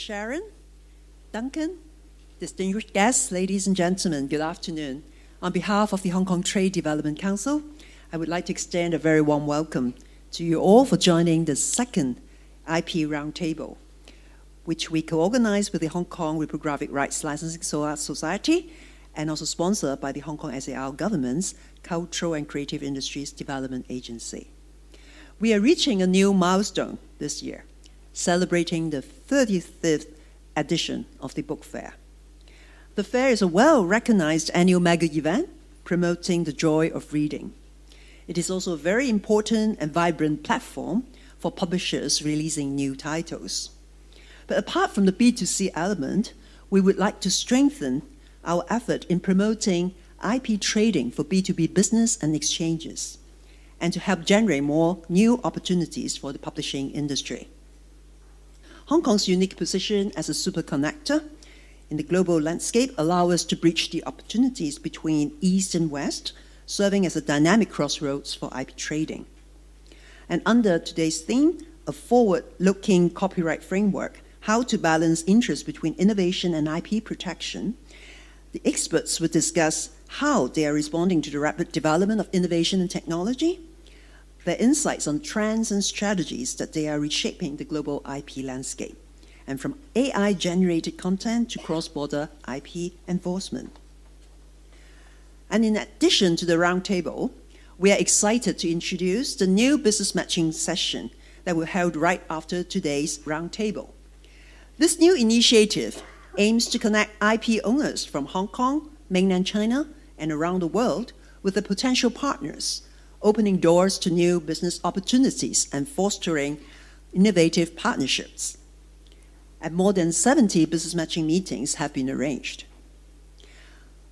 Sharon, Duncan, distinguished guests, ladies and gentlemen, good afternoon. On behalf of the Hong Kong Trade Development Council, I would like to extend a very warm welcome to you all for joining the second IP Roundtable, which we co-organize with the Hong Kong Reprographic Rights Licensing Society and also sponsored by the Hong Kong SAR government's Cultural and Creative Industries Development Agency. We are reaching a new milestone this year, celebrating the 35th edition of the book fair. The fair is a well-recognized annual mega event promoting the joy of reading. It is also a very important and vibrant platform for publishers releasing new titles. But apart from the B2C element, we would like to strengthen our effort in promoting IP trading for B2B business and exchanges, and to help generate more new opportunities for the publishing industry. Hong Kong's unique position as a super connector in the global landscape allows us to bridge the opportunities between East and West, serving as a dynamic crossroads for IP trading. And under today's theme, a forward-looking copyright framework, how to balance interests between innovation and IP protection, the experts will discuss how they are responding to the rapid development of innovation and technology, their insights on trends and strategies that they are reshaping the global IP landscape, and from AI-generated content to cross-border IP enforcement. And in addition to the roundtable, we are excited to introduce the new business matching session that will be held right after today's roundtable. This new initiative aims to connect IP owners from Hong Kong, mainland China, and around the world with the potential partners, opening doors to new business opportunities and fostering innovative partnerships. And more than 70 business matching meetings have been arranged.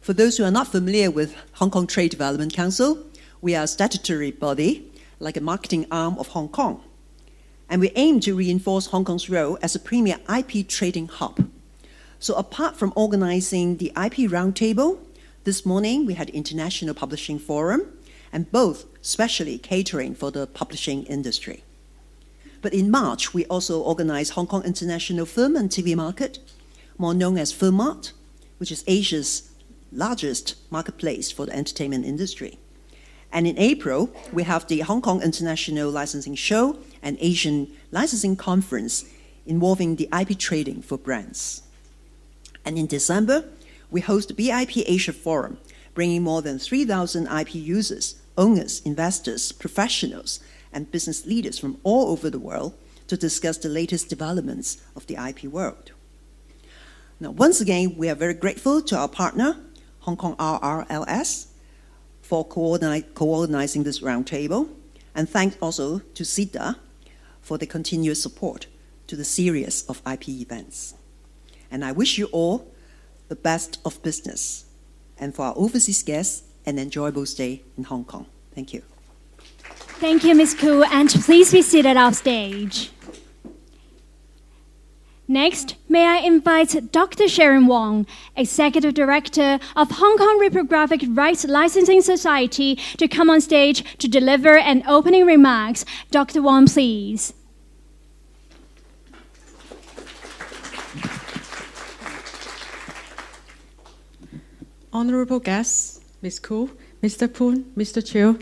For those who are not familiar with Hong Kong Trade Development Council, we are a statutory body, like a marketing arm of Hong Kong. And we aim to reinforce Hong Kong's role as a premier IP trading hub. So apart from organizing the IP Roundtable, this morning we had International Publishing Forum, and both specially catering for the publishing industry. But in March, we also organized Hong Kong International Film and TV Market, more known as FilmMart, which is Asia's largest marketplace for the entertainment industry. And in April, we have the Hong Kong International Licensing Show and Asian Licensing Conference involving the IP trading for brands. And in December, we host the BIP Asia Forum, bringing more than 3,000 IP users, owners, investors, professionals, and business leaders from all over the world to discuss the latest developments of the IP world. Now, once again, we are very grateful to our partner, Hong Kong RRLS, for co-organizing this roundtable, and thanks also to SIDA for the continuous support to the series of IP events. And I wish you all the best of business, and for our overseas guests, an enjoyable stay in Hong Kong. Thank you. Thank you, Ms. Koo, and please be seated off stage. Next, may I invite Dr. Sharon Wong, Executive Director of Hong Kong Reprographic Rights Licensing Society, to come on stage to deliver an opening remarks. Dr. Wong, please. Honorable guests, Ms. Koo, Mr. Poon, Mr. Chiu,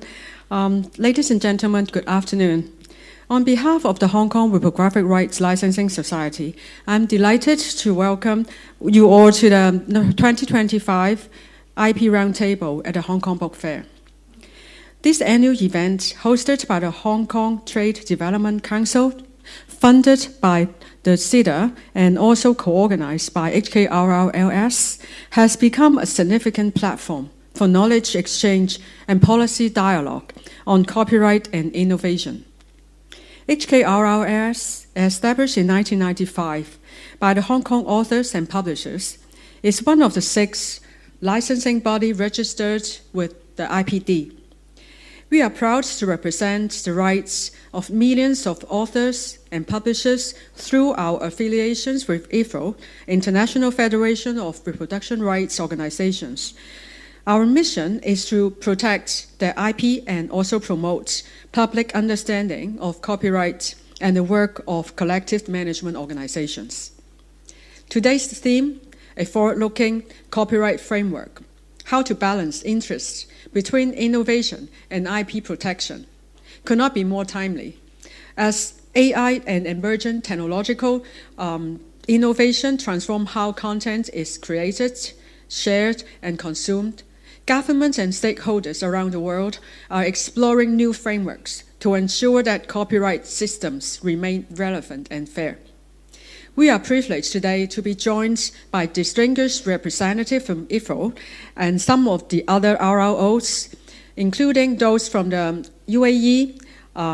ladies and gentlemen, good afternoon. On behalf of the Hong Kong Reprographic Rights Licensing Society, I'm delighted to welcome you all to the 2025 IP Roundtable at the Hong Kong Book Fair. This annual event, hosted by the Hong Kong Trade Development Council, funded by the SIDA and also co-organized by HKRLS, has become a significant platform for knowledge exchange and policy dialogue on copyright and innovation. HKRLS, established in 1995 by the Hong Kong authors and publishers, is one of the 6 licensing bodies registered with the IPD. We are proud to represent the rights of millions of authors and publishers through our affiliations with IFRO, International Federation of Reproduction Rights Organizations. Our mission is to protect the IP and also promote public understanding of copyright and the work of collective management organizations. Today's theme, a forward-looking copyright framework, how to balance interests between innovation and IP protection, could not be more timely. As AI and emergent technological innovation transform how content is created, shared, and consumed, governments and stakeholders around the world are exploring new frameworks to ensure that copyright systems remain relevant and fair. We are privileged today to be joined by distinguished representatives from IFO and some of the other RROs, including those from the UAE,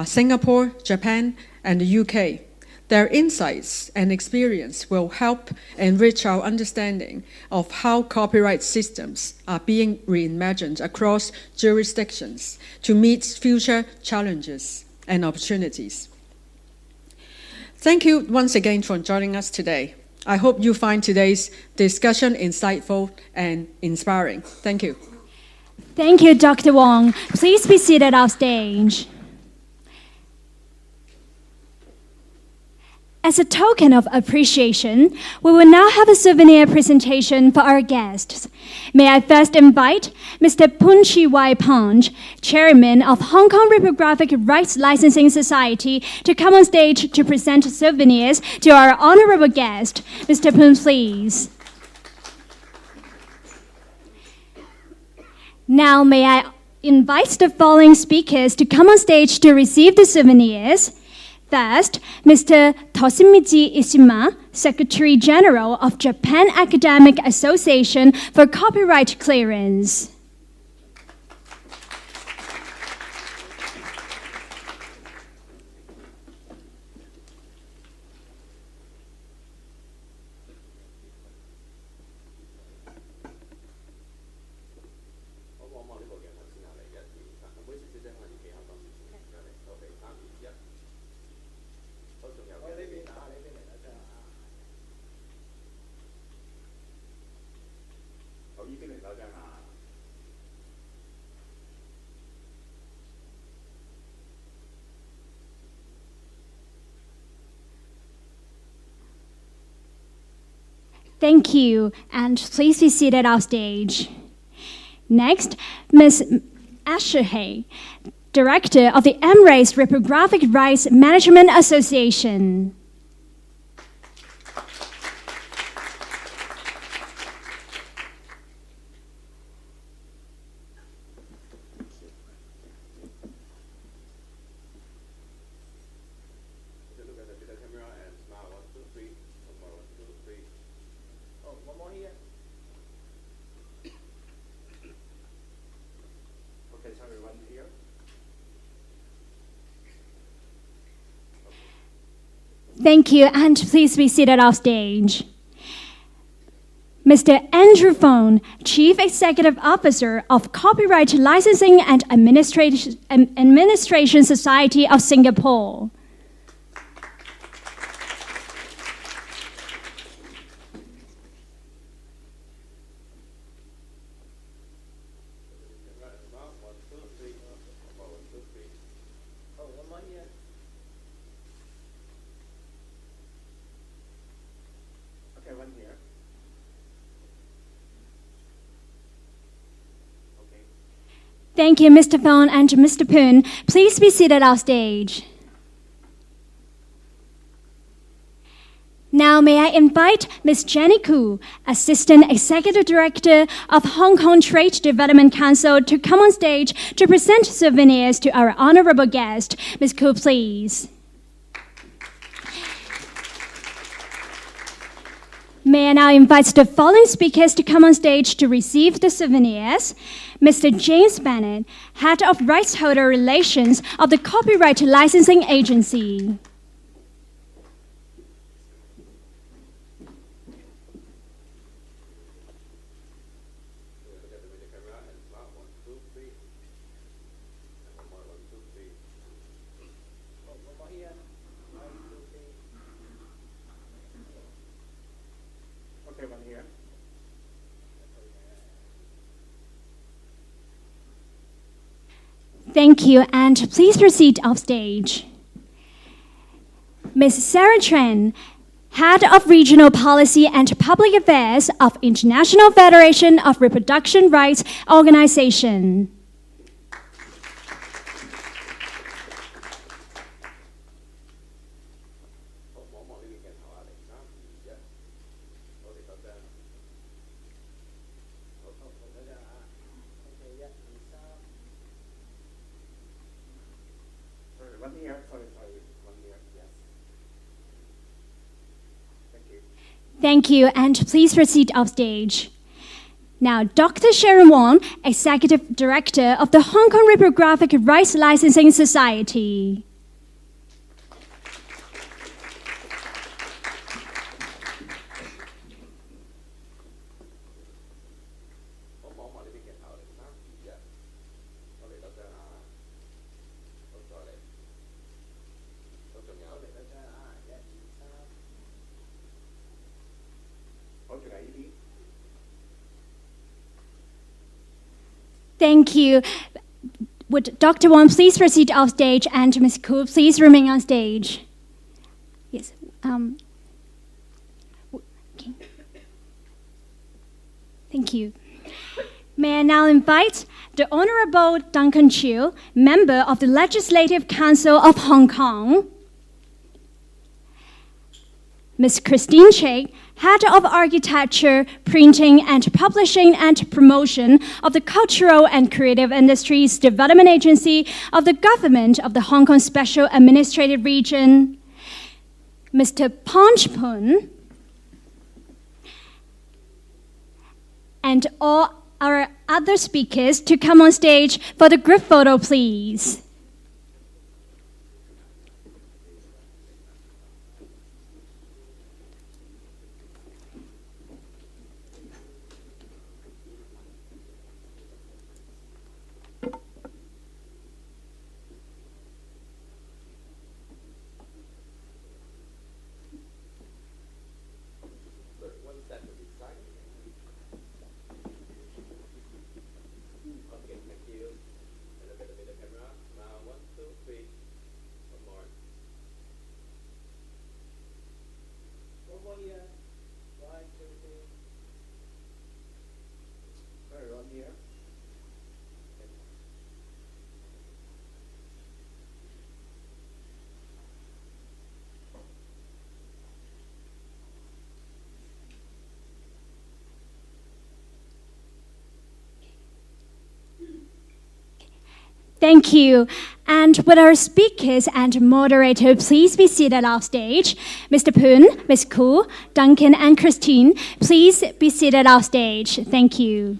Singapore, Japan, and the UK. Their insights and experience will help enrich our understanding of how copyright systems are being reimagined across jurisdictions to meet future challenges and opportunities. Thank you once again for joining us today. I hope you find today's discussion insightful and inspiring. Thank you. Thank you, Dr. Wong. Please be seated on stage. As a token of appreciation, we will now have a souvenir presentation for our guests. May I first invite Mr. Poon Chi Wai Ponch, Chairman of Hong Kong Reprographic Rights Licensing Society, to come on stage to present souvenirs to our honorable guest. Mr. Poon, please. Now, may I invite the following speakers to come on stage to receive the souvenirs. First, Mr. Toshimitsu Ishima, Secretary General of Japan Academic Association for Copyright Clearance. Thank you, and please be seated on stage. Next, Ms. Asher Hay, Director of the Emirates Reprographic Rights Management Association. Thank you, and please be seated off stage. Mr. Andrew Fong, Chief Executive Officer of Copyright Licensing and Administration Society of Singapore. Thank you, Mr. Fong and Mr. Poon. Please be seated off stage. Now, may I invite Ms. Jenny Koo, Assistant Executive Director of Hong Kong Trade Development Council, to come on stage to present souvenirs to our honorable guest. Ms. Koo, please. May I now invite the following speakers to come on stage to receive the souvenirs. Mr. James Bennett, Head of Rights Holder Relations of the Copyright Licensing Agency. Thank you, and please proceed off stage. Ms. Sarah Tran, Head of Regional Policy and Public Affairs of International Federation of Reproduction Rights Organization. Thank you, and please proceed off stage. Now, Dr. Sharon Wong, Executive Director of the Hong Kong Reprographic Rights Licensing Society. Thank you. Would Dr. Wong please proceed off stage, and Ms. Koo, please remain on stage. Yes. Okay. Thank you. May I now invite the Honourable Duncan Chiu, Member of the Legislative Council of Hong Kong, Ms. Christine Cheng, Head of Architecture, Printing and Publishing and Promotion of the Cultural and Creative Industries Development Agency of the Government of the Hong Kong Special Administrative Region, Mr. Ponch Pun, and all our other speakers to come on stage for the group photo, please. Thank you. And with our speakers and moderator, please be seated off stage. Mr. Poon, Ms. Koo, Duncan, and Christine, please be seated off stage. Thank you.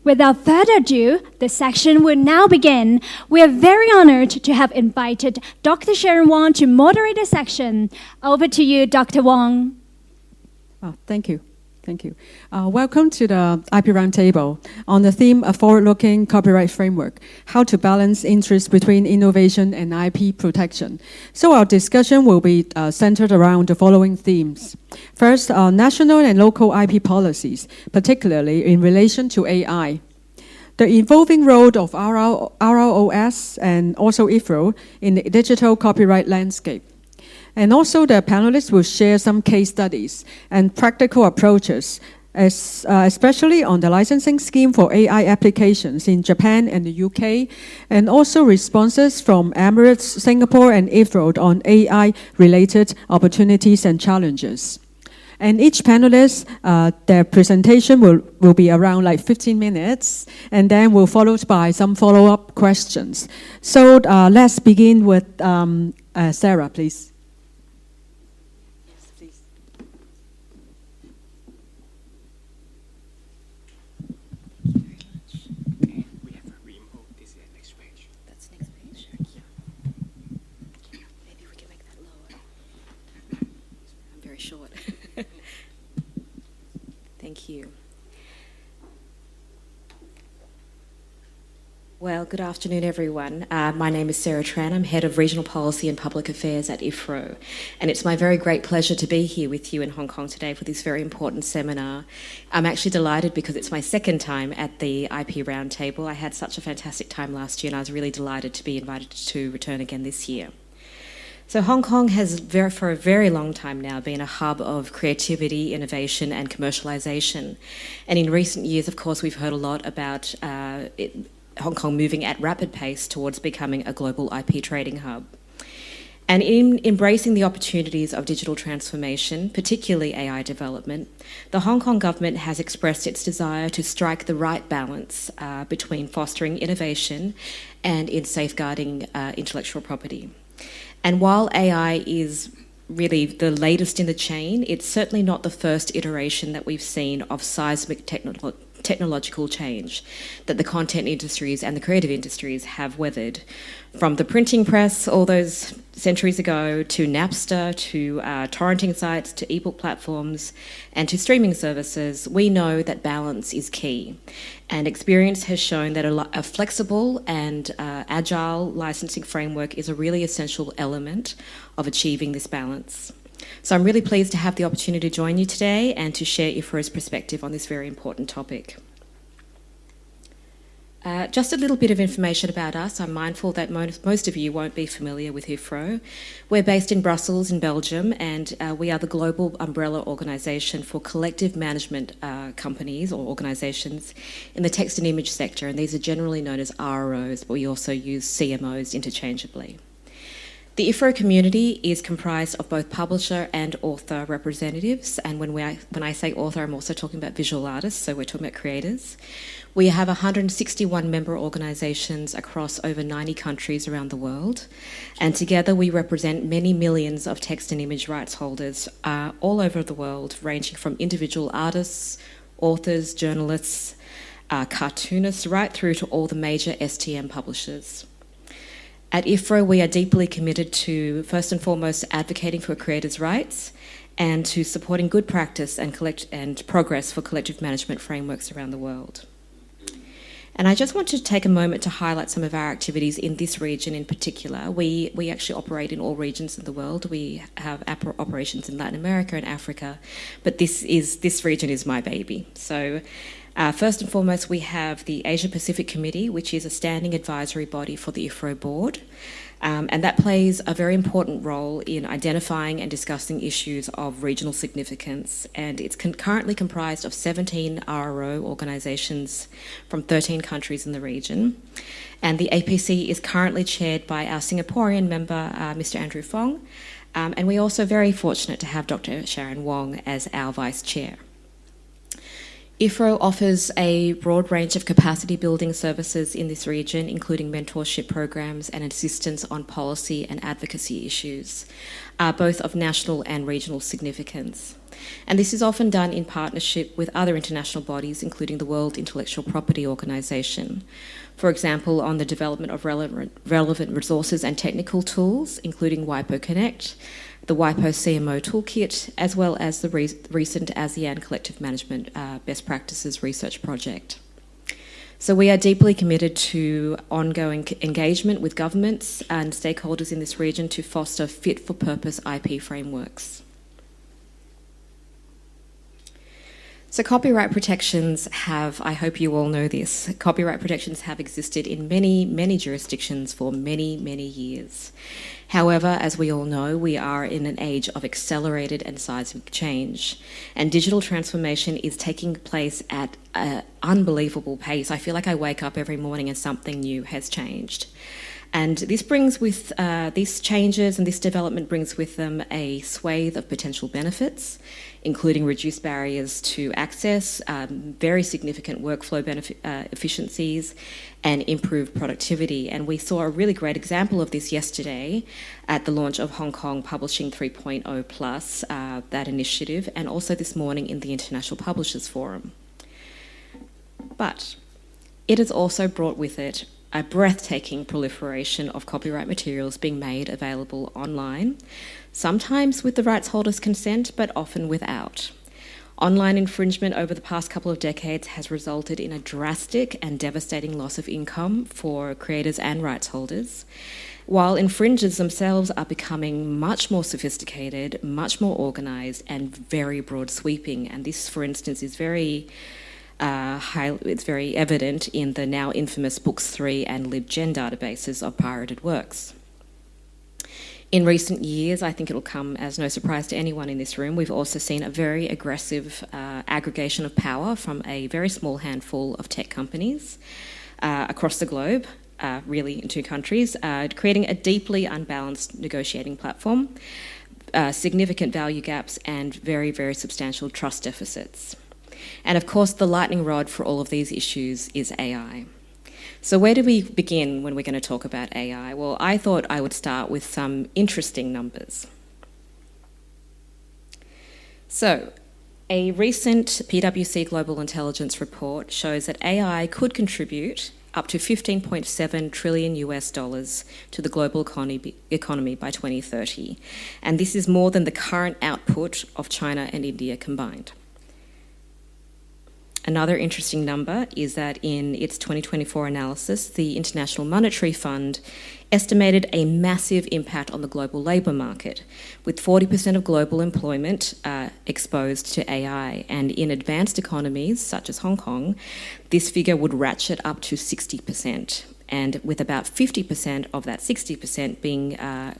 Without further ado, the section will now begin. We are very honored to have invited Dr. Sharon Wong to moderate the section. Over to you, Dr. Wong. Thank you. Thank you. Welcome to the IP Roundtable on the theme of forward-looking copyright framework, how to balance interests between innovation and IP protection. So our discussion will be centered around the following themes. First, national and local IP policies, particularly in relation to AI. The evolving role of RROS and also IFRO in the digital copyright landscape. And also the panelists will share some case studies and practical approaches, especially on the licensing scheme for AI applications in Japan and the UK, and also responses from Emirates, Singapore, and IFRO on AI-related opportunities and challenges. And each panelist, their presentation will be around like 15 minutes, and then will followed by some follow-up questions. So let's begin with Sarah, please. Good afternoon, everyone. My name is Sarah Tran. I'm Head of Regional Policy and Public Affairs at IFRO. And it's my very great pleasure to be here with you in Hong Kong today for this very important seminar. I'm actually delighted because it's my second time at the IP Roundtable. I had such a fantastic time last year and I was really delighted to be invited to return again this year. So Hong Kong has, for a very long time now, been a hub of creativity, innovation and commercialisation. And in recent years, of course, we've heard a lot about Hong Kong moving at rapid pace towards becoming a global IP trading hub. And in embracing the opportunities of digital transformation, particularly AI development, the Hong Kong government has expressed its desire to strike the right balance between fostering innovation and in safeguarding intellectual property. And while AI is really the latest in the chain, it's certainly not the first iteration that we've seen of seismic technological change that the content industries and the creative industries have weathered. From the printing press all those centuries ago, to Napster, to torrenting sites, to ebook platforms, and to streaming services, we know that balance is key. And experience has shown that a flexible and agile licensing framework is a really essential element of achieving this balance. So I'm really pleased to have the opportunity to join you today and to share IFRO's perspective on this very important topic. Just a little bit of information about us. I'm mindful that most of you won't be familiar with IFRO. We're based in Brussels in Belgium, and we are the global umbrella organisation for collective management companies or organisations in the text and image sector, and these are generally known as RROs, but we also use CMOs interchangeably. The IFRO community is comprised of both publisher and author representatives, and when I say author, I'm also talking about visual artists, so we're talking about creators. We have 161 member organisations across over 90 countries around the world, and together we represent many millions of text and image rights holders all over the world, ranging from individual artists, authors, journalists, cartoonists, right through to all the major STM publishers. At IFRO, we are deeply committed to, first and foremost, advocating for creators' rights and to supporting good practice and progress for collective management frameworks around the world. And I just want to take a moment to highlight some of our activities in this region in particular. We actually operate in all regions of the world. We have operations in Latin America and Africa, but this region is my baby. So first and foremost, we have the Asia Pacific Committee, which is a standing advisory body for the IFRO board. And that plays a very important role in identifying and discussing issues of regional significance. And it's currently comprised of 17 RRO organisations from 13 countries in the region. And the APC is currently chaired by our Singaporean member, Mr. Andrew Fong. And we're also very fortunate to have Dr. Sharon Wong as our vice chair. IFRO offers a broad range of capacity building services in this region, including mentorship programs and assistance on policy and advocacy issues, both of national and regional significance. And this is often done in partnership with other international bodies, including the World Intellectual Property Organization. For example, on the development of relevant resources and technical tools, including WIPO Connect, the WIPO CMO Toolkit, as well as the recent ASEAN Collective Management Best Practices Research Project. So we are deeply committed to ongoing engagement with governments and stakeholders in this region to foster fit-for-purpose IP frameworks. So copyright protections have, I hope you all know this, copyright protections have existed in many, many jurisdictions for many, many years. However, as we all know, we are in an age of accelerated and seismic change, and digital transformation is taking place at an unbelievable pace. I feel like I wake up every morning and something new has changed. And this brings with, these changes and this development brings with them a swathe of potential benefits, including reduced barriers to access, very significant workflow efficiencies, and improved productivity. And we saw a really great example of this yesterday at the launch of Hong Kong Publishing 3.0 Plus, that initiative, and also this morning in the International Publishers Forum. But it has also brought with it a breathtaking proliferation of copyright materials being made available online, sometimes with the rights holder's consent, but often without. Online infringement over the past couple of decades has resulted in a drastic and devastating loss of income for creators and rights holders, while infringers themselves are becoming much more sophisticated, much more organised, and very broad sweeping. And this, for instance, is very it's very evident in the now infamous Books3 and LibGen databases of pirated works. In recent years, I think it'll come as no surprise to anyone in this room, we've also seen a very aggressive aggregation of power from a very small handful of tech companies across the globe, really in 2 countries, creating a deeply unbalanced negotiating platform, significant value gaps, and very, very substantial trust deficits. And of course, the lightning rod for all of these issues is AI. So where do we begin when we're going to talk about AI? Well, I thought I would start with some interesting numbers. So, a recent PwC Global Intelligence report shows that AI could contribute up to $15.7 trillion to the global economy by 2030. And this is more than the current output of China and India combined. Another interesting number is that in its 2024 analysis, the International Monetary Fund estimated a massive impact on the global labour market, with 40% of global employment exposed to AI. And in advanced economies, such as Hong Kong, this figure would ratchet up to 60%. And with about 50% of that 60% being the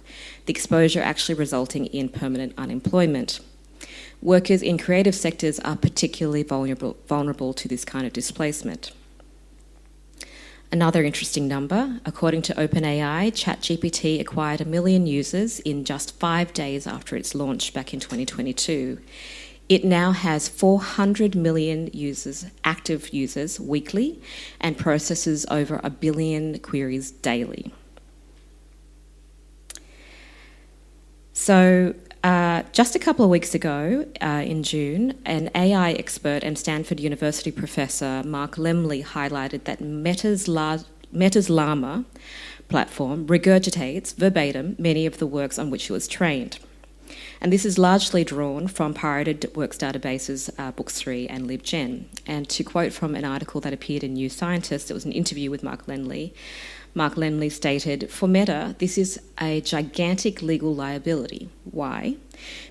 exposure actually resulting in permanent unemployment. Workers in creative sectors are particularly vulnerable to this kind of displacement. Another interesting number, according to OpenAI, ChatGPT acquired 1 million users in just 5 days after its launch back in 2022. It now has 400 million users, active users weekly, and processes over 1 billion queries daily. So, just a couple of weeks ago, in June, an AI expert and Stanford University professor, Mark Lemley, highlighted that Meta's Llama platform regurgitates verbatim many of the works on which it was trained. And this is largely drawn from pirated works databases, Books3 and LibGen. And to quote from an article that appeared in New Scientist, it was an interview with Mark Lemley. Mark Lemley stated, "For Meta, this is a gigantic legal liability. Why?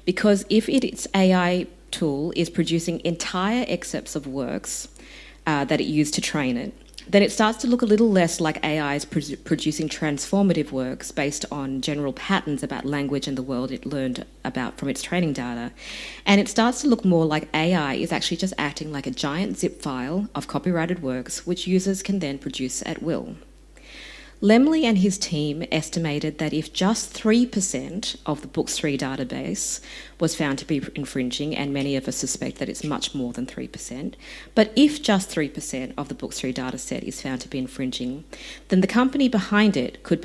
Because if its AI tool is producing entire excerpts of works that it used to train it, then it starts to look a little less like AI is producing transformative works based on general patterns about language and the world it learned about from its training data. And it starts to look more like AI is actually just acting like a giant zip file of copyrighted works which users can then produce at will." Lemley and his team estimated that if just 3% of the Books3 database was found to be infringing, and many of us suspect that it's much more than 3%, but if just 3% of the Books3 dataset is found to be infringing, then the company behind it could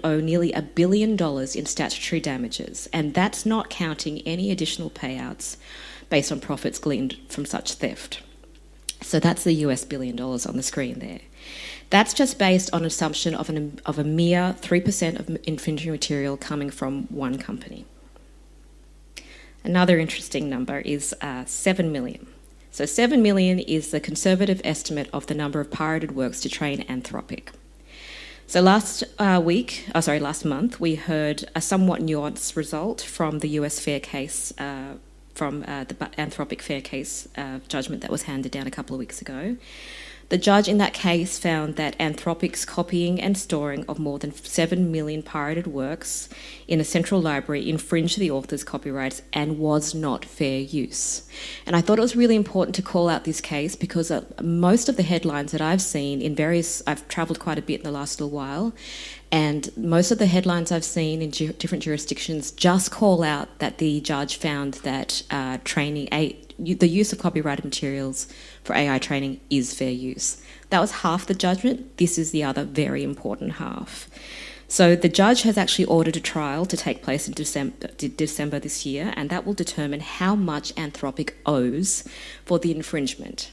owe nearly $1 billion in statutory damages, and that's not counting any additional payouts based on profits gleaned from such theft. So that's the US $1 billion on the screen there. That's just based on an assumption of a mere 3% of infringing material coming from one company. Another interesting number is 7 million. So 7 million is the conservative estimate of the number of pirated works to train Anthropic. So last month, we heard a somewhat nuanced result from the US fair case, from the Anthropic fair case judgment that was handed down a couple of weeks ago. The judge in that case found that Anthropic's copying and storing of more than 7 million pirated works in a central library infringed the author's copyrights and was not fair use. And I thought it was really important to call out this case because most of the headlines that I've seen I've travelled quite a bit in the last little while, and most of the headlines I've seen in different jurisdictions just call out that the judge found that the use of copyrighted materials for AI training is fair use. That was half the judgment. This is the other very important half. So the judge has actually ordered a trial to take place in December this year, and that will determine how much Anthropic owes for the infringement.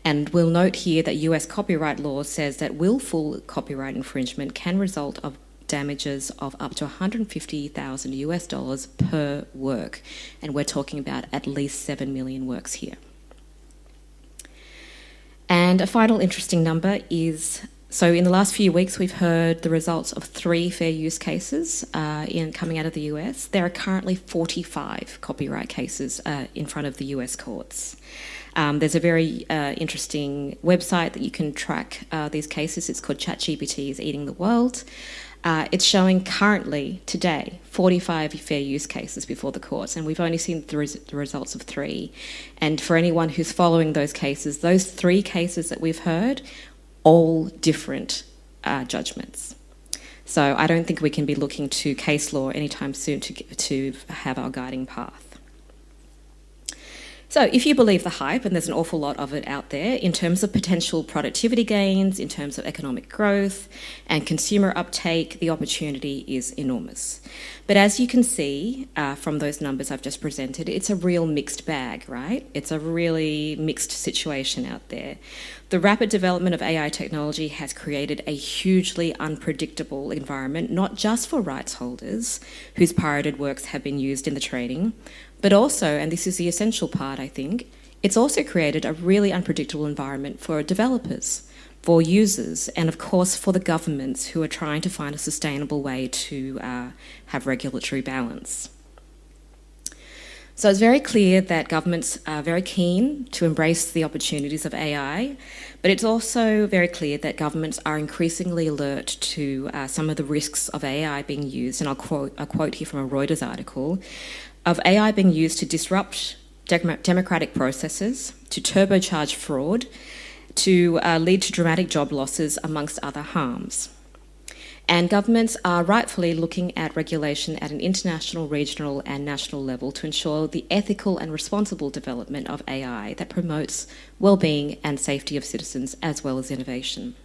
And we'll note here that US copyright law says that willful copyright infringement can result damages of up to 150,000 US dollars per work. And we're talking about at least 7 million works here. And a final interesting number is, so in the last few weeks we've heard the results of 3 fair use cases coming out of the US. There are currently 45 copyright cases in front of the US courts. There's a very interesting website that you can track these cases. It's called ChatGPT is Eating the World. It's showing currently, today, 45 fair use cases before the courts, and we've only seen the results of 3. And for anyone who's following those cases, those 3 cases that we've heard, all different judgments. So I don't think we can be looking to case law anytime soon to have our guiding path. So if you believe the hype, and there's an awful lot of it out there, in terms of potential productivity gains, in terms of economic growth and consumer uptake, the opportunity is enormous. But as you can see from those numbers I've just presented, it's a real mixed bag, right? It's a really mixed situation out there. The rapid development of AI technology has created a hugely unpredictable environment, not just for rights holders whose pirated works have been used in the trading, but also, and this is the essential part, I think, it's also created a really unpredictable environment for developers, for users, and of course for the governments who are trying to find a sustainable way to have regulatory balance. So it's very clear that governments are very keen to embrace the opportunities of AI, but it's also very clear that governments are increasingly alert to some of the risks of AI being used, and I'll quote here from a Reuters article, of AI being used to disrupt democratic processes, to turbocharge fraud, to lead to dramatic job losses, amongst other harms. And governments are rightfully looking at regulation at an international, regional and national level to ensure the ethical and responsible development of AI that promotes well-being and safety of citizens as well as innovation.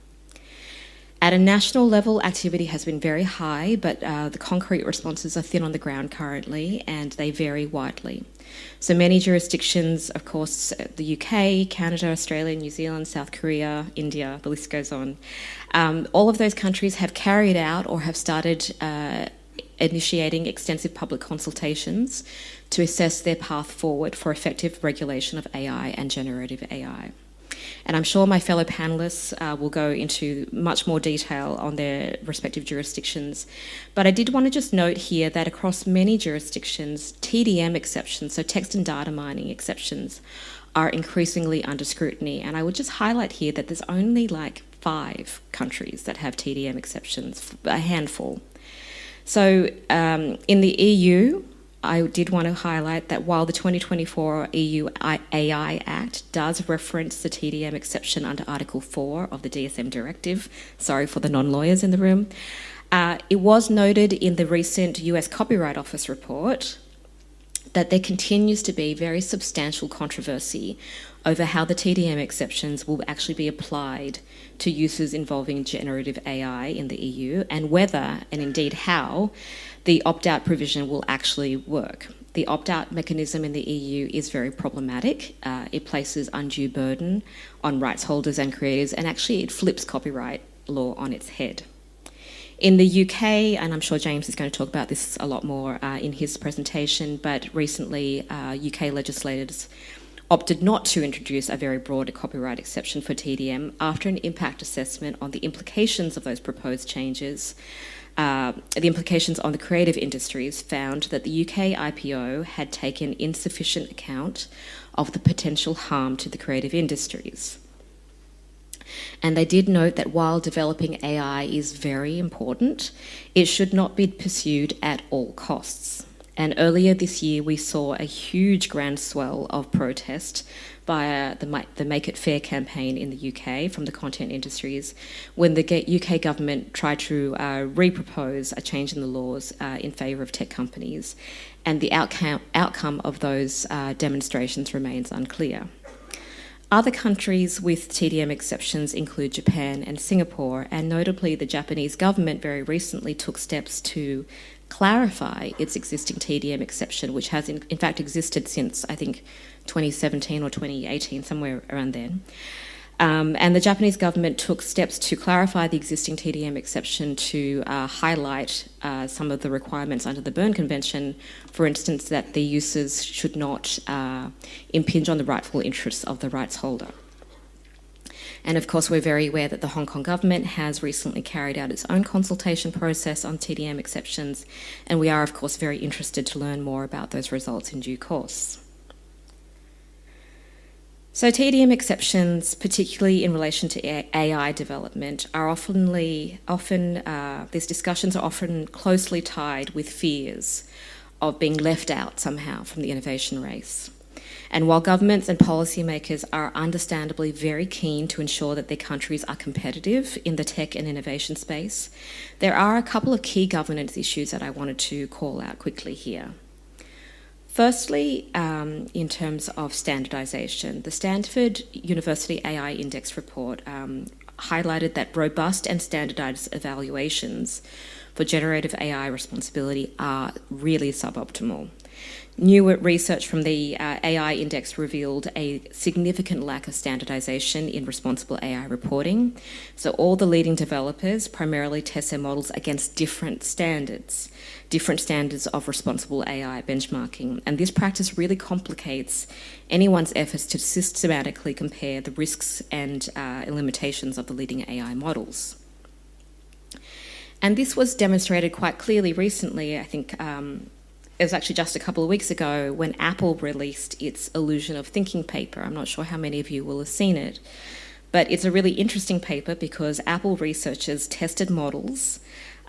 At a national level, activity has been very high, but the concrete responses are thin on the ground currently, and they vary widely. So many jurisdictions, of course, the UK, Canada, Australia, New Zealand, South Korea, India, the list goes on. All of those countries have carried out or have started initiating extensive public consultations to assess their path forward for effective regulation of AI and generative AI. And I'm sure my fellow panellists will go into much more detail on their respective jurisdictions. But I did want to just note here that across many jurisdictions, TDM exceptions, so text and data mining exceptions, are increasingly under scrutiny. And I would just highlight here that there's only like 5 countries that have TDM exceptions, a handful. So in the EU, I did want to highlight that while the 2024 EU AI Act does reference the TDM exception under Article 4 of the DSM Directive, sorry for the non-lawyers in the room, it was noted in the recent US Copyright Office report that there continues to be very substantial controversy over how the TDM exceptions will actually be applied to uses involving generative AI in the EU, and whether, and indeed how, the opt-out provision will actually work. The opt-out mechanism in the EU is very problematic. It places undue burden on rights holders and creators, and actually it flips copyright law on its head. In the UK, and I'm sure James is going to talk about this a lot more in his presentation, but recently UK legislators opted not to introduce a very broad copyright exception for TDM after an impact assessment on the implications of those proposed changes. The implications on the creative industries found that the UK IPO had taken insufficient account of the potential harm to the creative industries. And they did note that while developing AI is very important, it should not be pursued at all costs. And earlier this year, we saw a huge groundswell of protest via the Make It Fair campaign in the UK from the content industries when the UK government tried to re-propose a change in the laws in favour of tech companies. And the outcome of those demonstrations remains unclear. Other countries with TDM exceptions include Japan and Singapore, and notably the Japanese government very recently took steps to clarify its existing TDM exception, which has in fact existed since, I think, 2017 or 2018, somewhere around then. And the Japanese government took steps to clarify the existing TDM exception to highlight some of the requirements under the Berne Convention, for instance, that the uses should not impinge on the rightful interests of the rights holder. And of course, we're very aware that the Hong Kong government has recently carried out its own consultation process on TDM exceptions, and we are, of course, very interested to learn more about those results in due course. So TDM exceptions, particularly in relation to AI development, are these discussions are often closely tied with fears of being left out somehow from the innovation race. And while governments and policymakers are understandably very keen to ensure that their countries are competitive in the tech and innovation space, there are a couple of key governance issues that I wanted to call out quickly here. Firstly, in terms of standardization, the Stanford University AI Index report highlighted that robust and standardized evaluations for generative AI responsibility are really suboptimal. New research from the AI Index revealed a significant lack of standardization in responsible AI reporting. So all the leading developers primarily test their models against different standards of responsible AI benchmarking. And this practice really complicates anyone's efforts to systematically compare the risks and limitations of the leading AI models. And this was demonstrated quite clearly recently, I think, it was actually just a couple of weeks ago when Apple released its Illusion of Thinking paper. I'm not sure how many of you will have seen it, but it's a really interesting paper because Apple researchers tested models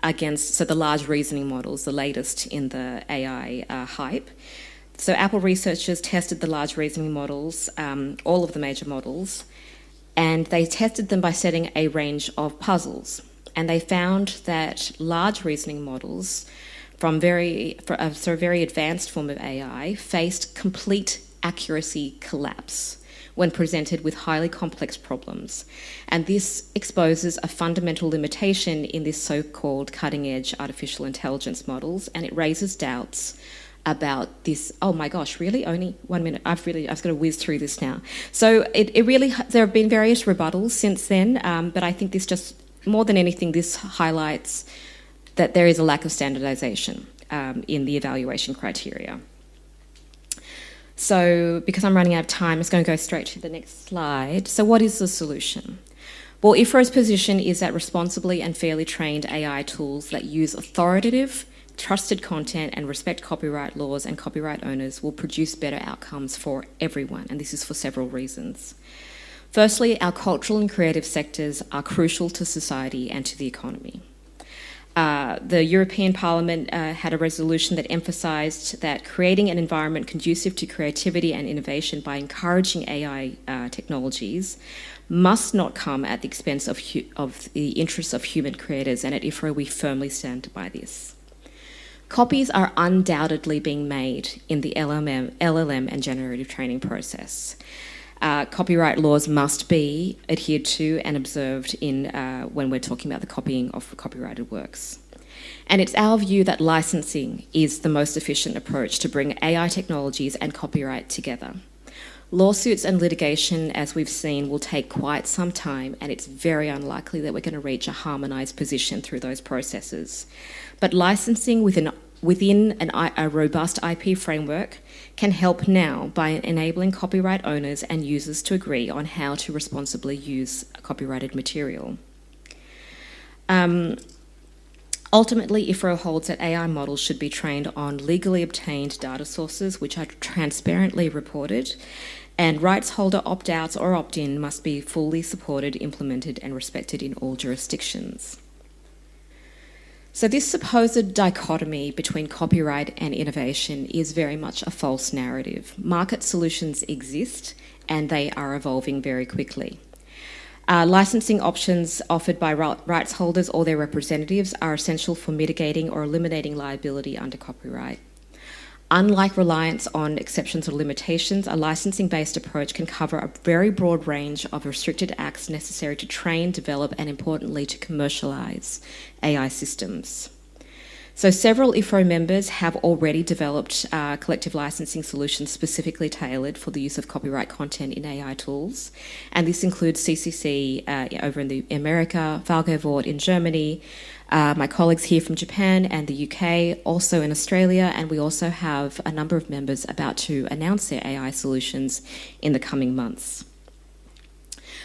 against, so the large reasoning models, the latest in the AI hype. So Apple researchers tested the large reasoning models, all of the major models, and they tested them by setting a range of puzzles. And they found that large reasoning models from a very advanced form of AI faced complete accuracy collapse when presented with highly complex problems. And this exposes a fundamental limitation in this so-called cutting-edge artificial intelligence models, and it raises doubts about this. Oh my gosh, really? Only 1 minute? I've got to whiz through this now. So there have been various rebuttals since then, but I think this just, more than anything, this highlights that there is a lack of standardization in the evaluation criteria. So because I'm running out of time, I'm just going to go straight to the next slide. So what is the solution? Well, IFRO's position is that responsibly and fairly trained AI tools that use authoritative, trusted content and respect copyright laws and copyright owners will produce better outcomes for everyone, and this is for several reasons. Firstly, our cultural and creative sectors are crucial to society and to the economy. The European Parliament had a resolution that emphasised that creating an environment conducive to creativity and innovation by encouraging AI technologies must not come at the expense of the interests of human creators, and at IFRO we firmly stand by this. Copies are undoubtedly being made in the LLM and generative training process. Copyright laws must be adhered to and observed when we're talking about the copying of copyrighted works. And it's our view that licensing is the most efficient approach to bring AI technologies and copyright together. Lawsuits and litigation, as we've seen, will take quite some time, and it's very unlikely that we're going to reach a harmonised position through those processes. But licensing within a robust IP framework can help now by enabling copyright owners and users to agree on how to responsibly use copyrighted material. Ultimately, IFRO holds that AI models should be trained on legally obtained data sources which are transparently reported, and rights holder opt-outs or opt-in must be fully supported, implemented and respected in all jurisdictions. So this supposed dichotomy between copyright and innovation is very much a false narrative. Market solutions exist and they are evolving very quickly. Licensing options offered by rights holders or their representatives are essential for mitigating or eliminating liability under copyright. Unlike reliance on exceptions or limitations, a licensing-based approach can cover a very broad range of restricted acts necessary to train, develop, and importantly, to commercialise AI systems. So several IFRO members have already developed collective licensing solutions specifically tailored for the use of copyright content in AI tools. And this includes CCC over in the America, Valgevort in Germany, my colleagues here from Japan and the UK, also in Australia, and we also have a number of members about to announce their AI solutions in the coming months.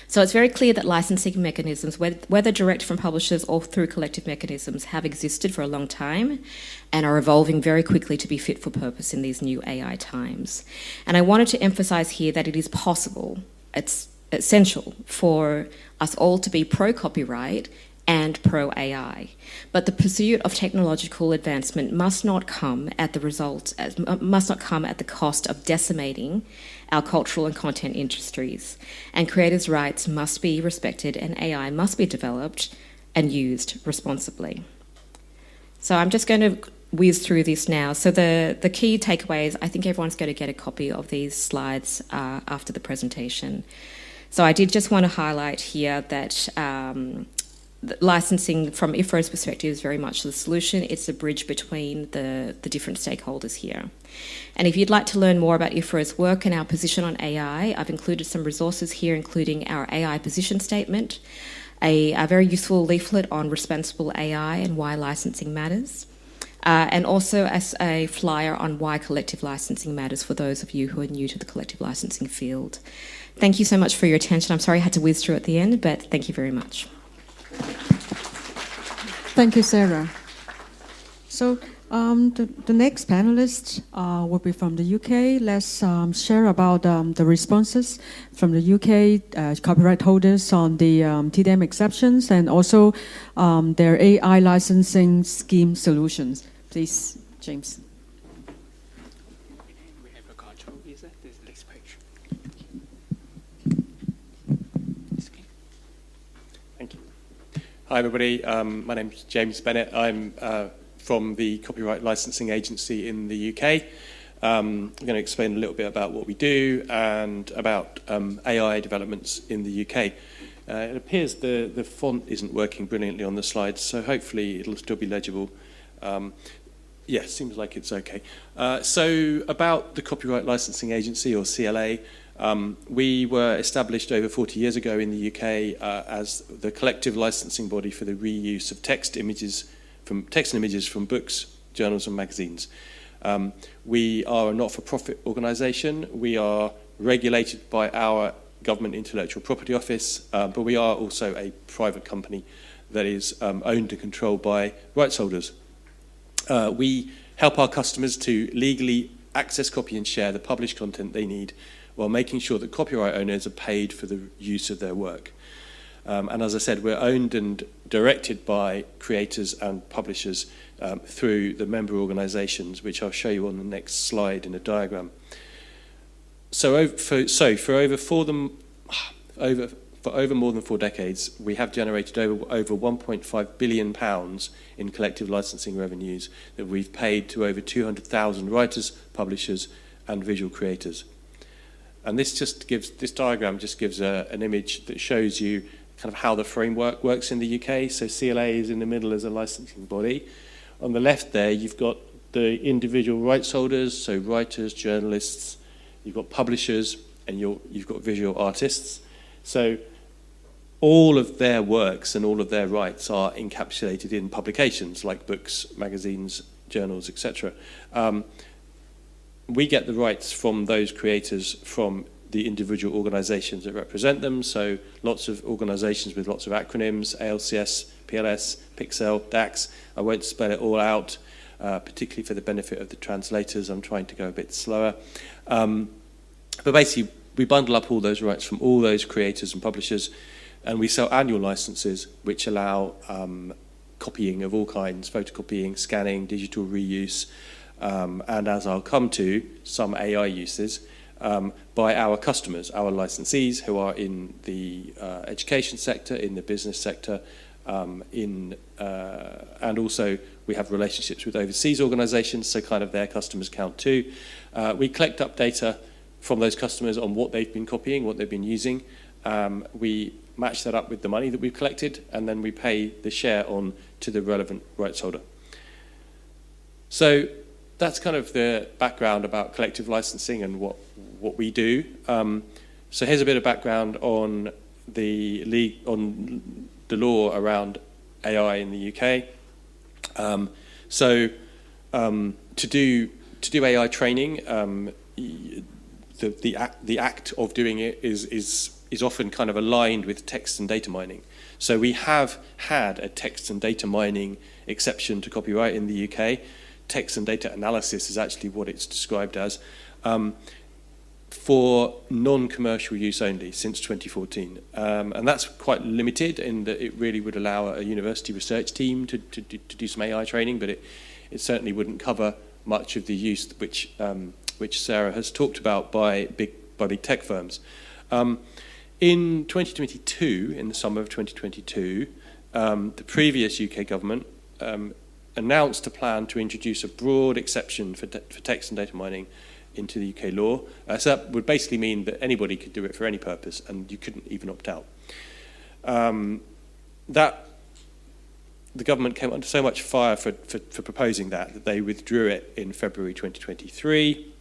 So it's very clear that licensing mechanisms, whether direct from publishers or through collective mechanisms, have existed for a long time and are evolving very quickly to be fit for purpose in these new AI times. And I wanted to emphasise here that it is possible, it's essential for us all to be pro-copyright and pro-AI. But the pursuit of technological advancement must not come at the cost of decimating our cultural and content industries. And creators' rights must be respected and AI must be developed and used responsibly. So I'm just going to whiz through this now. So the key takeaways, I think everyone's going to get a copy of these slides after the presentation. So I did just want to highlight here that licensing from IFRO's perspective is very much the solution. It's a bridge between the different stakeholders here. And if you'd like to learn more about IFRO's work and our position on AI, I've included some resources here, including our AI position statement, a very useful leaflet on responsible AI and why licensing matters, and also as a flyer on why collective licensing matters for those of you who are new to the collective licensing field. Thank you so much for your attention. I'm sorry I had to whiz through at the end, but thank you very much. Thank you, Sarah. So the next panelist will be from the UK. Let's share about the responses from the UK copyright holders on the TDM exceptions and also their AI licensing scheme solutions. Please, James. We have a control. Is that this next page? Thank you. Hi, everybody. My name's James Bennett. I'm from the Copyright Licensing Agency in the UK. I'm going to explain a little bit about what we do and about AI developments in the UK. It appears the font isn't working brilliantly on the slides, so hopefully it'll still be legible. Yeah, seems like it's okay. So about the Copyright Licensing Agency, or CLA, we were established over 40 years ago in the UK as the collective licensing body for the reuse of text and images from books, journals and magazines. We are a not-for-profit organisation. We are regulated by our Government Intellectual Property Office, but we are also a private company that is owned and controlled by rights holders. We help our customers to legally access, copy and share the published content they need while making sure that copyright owners are paid for the use of their work. And as I said, we're owned and directed by creators and publishers through the member organisations, which I'll show you on the next slide in a diagram. So for over more than 4 decades, we have generated over £1.5 billion in collective licensing revenues that we've paid to over 200,000 writers, publishers, and visual creators. And this diagram just gives an image that shows you kind of how the framework works in the UK. So CLA is in the middle as a licensing body. On the left there, you've got the individual rights holders, so writers, journalists, you've got publishers, and you've got visual artists. So all of their works and all of their rights are encapsulated in publications like books, magazines, journals, etc. We get the rights from those creators from the individual organisations that represent them. So lots of organisations with lots of acronyms: ALCS, PLS, Pixel, DAX. I won't spell it all out, particularly for the benefit of the translators. I'm trying to go a bit slower. But basically, we bundle up all those rights from all those creators and publishers, and we sell annual licenses which allow copying of all kinds: photocopying, scanning, digital reuse, and as I'll come to, some AI uses by our customers, our licensees, who are in the education sector, in the business sector, and also we have relationships with overseas organisations, so kind of their customers count too. We collect up data from those customers on what they've been copying, what they've been using. We match that up with the money that we've collected, and then we pay the share on to the relevant rights holder. So that's kind of the background about collective licensing and what we do. So here's a bit of background on the law around AI in the UK. To do AI training, the act of doing it is often kind of aligned with text and data mining. So we have had a text and data mining exception to copyright in the UK. Text and data analysis is actually what it's described as, for non-commercial use only since 2014. And that's quite limited in that it really would allow a university research team to do some AI training, but it certainly wouldn't cover much of the use which Sarah has talked about by big tech firms. In 2022, in the summer of 2022, the previous UK government announced a plan to introduce a broad exception for text and data mining into the UK law. So that would basically mean that anybody could do it for any purpose, and you couldn't even opt out. The government came under so much fire for proposing that they withdrew it in February 2023.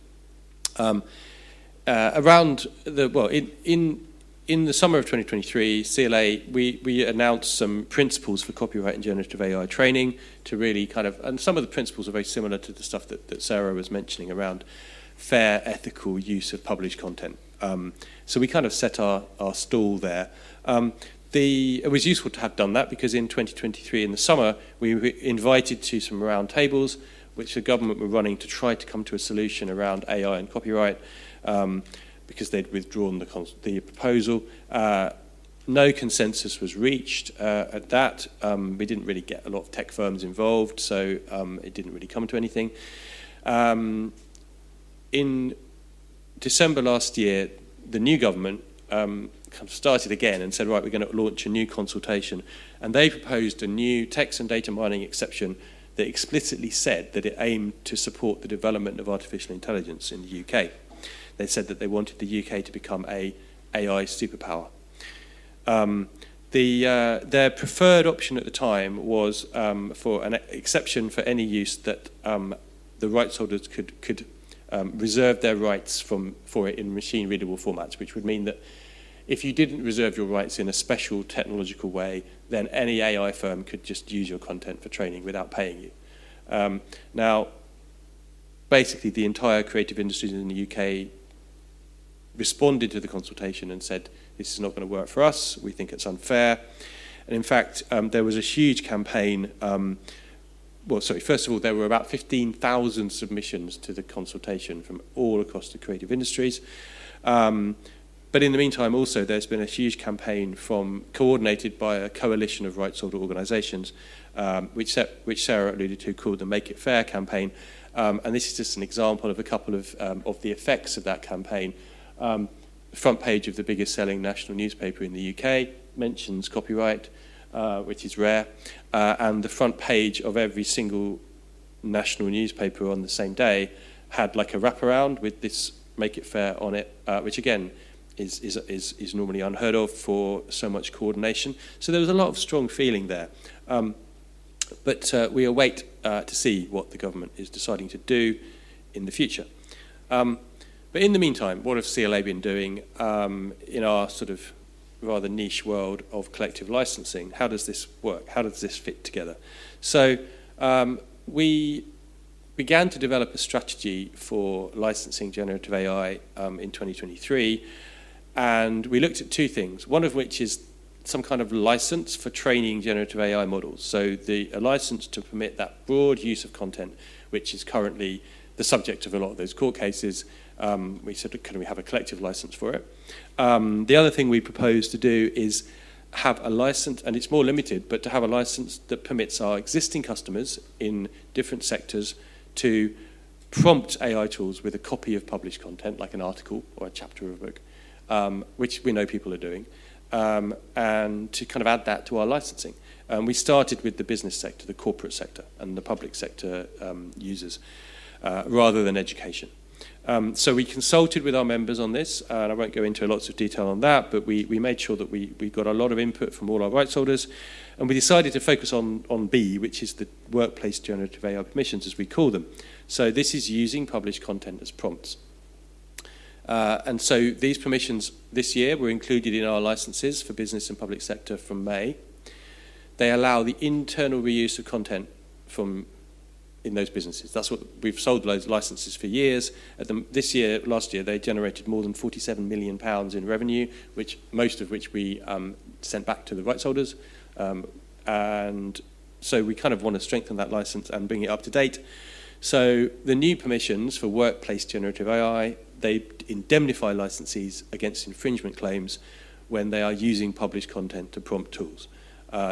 In the summer of 2023, CLA, we announced some principles for copyright and generative AI training to really and some of the principles are very similar to the stuff that Sarah was mentioning around fair, ethical use of published content. So we kind of set our stall there. It was useful to have done that because in 2023, in the summer, we were invited to some roundtables, which the government were running to try to come to a solution around AI and copyright, because they'd withdrawn the proposal. No consensus was reached at that. We didn't really get a lot of tech firms involved, so it didn't really come to anything. In December last year, the new government kind of started again and said, right, we're going to launch a new consultation. And they proposed a new text and data mining exception that explicitly said that it aimed to support the development of artificial intelligence in the UK. They said that they wanted the UK to become a AI superpower. Their preferred option at the time was for an exception for any use that the rights holders could reserve their rights for it in machine-readable formats, which would mean that if you didn't reserve your rights in a special technological way, then any AI firm could just use your content for training without paying you. Now, basically, the entire creative industries in the UK responded to the consultation and said, this is not going to work for us, we think it's unfair. And in fact, there was a huge campaign. First of all, there were about 15,000 submissions to the consultation from all across the creative industries. But in the meantime, also, there's been a huge campaign coordinated by a coalition of rights holder organisations, which Sarah alluded to, called the Make It Fair campaign. And this is just an example of a couple of the effects of that campaign. The front page of the biggest selling national newspaper in the UK mentions copyright, which is rare. And the front page of every single national newspaper on the same day had like a wraparound with this Make It Fair on it, which again is normally unheard of for so much coordination. So there was a lot of strong feeling there. But we await to see what the government is deciding to do in the future. But in the meantime, what have CLA been doing in our sort of rather niche world of collective licensing? How does this work? How does this fit together? So we began to develop a strategy for licensing generative AI in 2023, and we looked at two things, one of which is some kind of license for training generative AI models. So a license to permit that broad use of content, which is currently the subject of a lot of those court cases. We said, can we have a collective license for it? The other thing we propose to do is have a license, and it's more limited, but to have a license that permits our existing customers in different sectors to prompt AI tools with a copy of published content, like an article or a chapter of a book, which we know people are doing, and to kind of add that to our licensing. We started with the business sector, the corporate sector, and the public sector users, rather than education. So we consulted with our members on this, and I won't go into lots of detail on that, but we made sure that we got a lot of input from all our rights holders, And we decided to focus on B, which is the workplace generative AI permissions, as we call them. So this is using published content as prompts. And so these permissions this year were included in our licenses for business and public sector from May. They allow the internal reuse of content from in those businesses. That's what we've sold those licenses for years. Last year, they generated more than £47 million in revenue, most of which we sent back to the rights holders. And so we kind of want to strengthen that license and bring it up to date. So the new permissions for workplace generative AI, they indemnify licensees against infringement claims when they are using published content to prompt tools.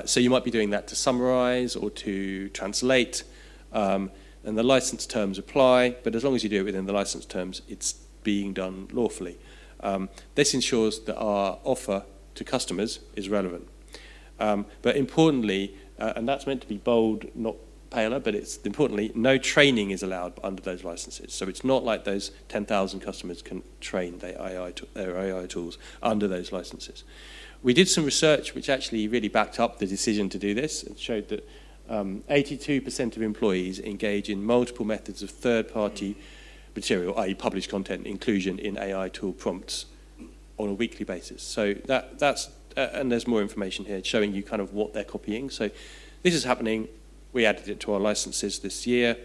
So you might be doing that to summarize or to translate, and the license terms apply, but as long as you do it within the license terms, it's being done lawfully. This ensures that our offer to customers is relevant. But importantly, and that's meant to be bold, not paler, but it's importantly, no training is allowed under those licenses. So it's not like those 10,000 customers can train their AI tools under those licenses. We did some research which actually really backed up the decision to do this and showed that 82% of employees engage in multiple methods of third-party material, i.e. published content inclusion in AI tool prompts on a weekly basis. So that's and there's more information here showing you kind of what they're copying. So this is happening. We added it to our licenses this year.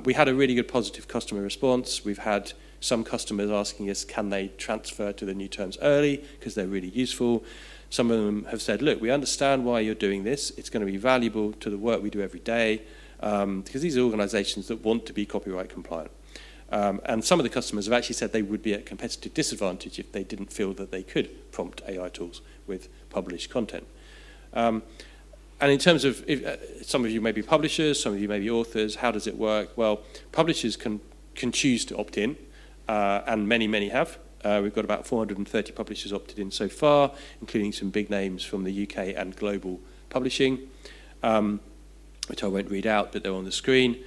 We had a really good positive customer response. We've had some customers asking us, can they transfer to the new terms early because they're really useful. Some of them have said, look, we understand why you're doing this. It's going to be valuable to the work we do every day because these are organizations that want to be copyright compliant. And some of the customers have actually said they would be at a competitive disadvantage if they didn't feel that they could prompt AI tools with published content. And in terms of, some of you may be publishers, some of you may be authors, how does it work? Well, publishers can choose to opt in, and many have. We've got about 430 publishers opted in so far, including some big names from the UK and global publishing, which I won't read out, but they're on the screen.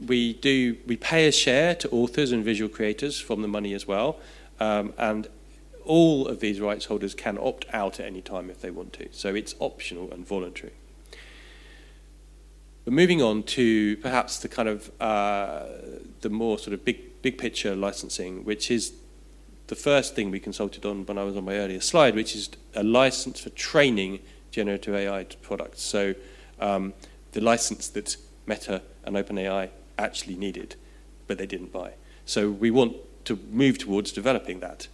We pay a share to authors and visual creators from the money as well, and all of these rights holders can opt out at any time if they want to. So it's optional and voluntary. But moving on to perhaps the kind of the more sort of big picture licensing, which is the first thing we consulted on when I was on my earlier slide, which is a license for training generative AI products. So the license that Meta and OpenAI actually needed, but they didn't buy. So we want to move towards developing that.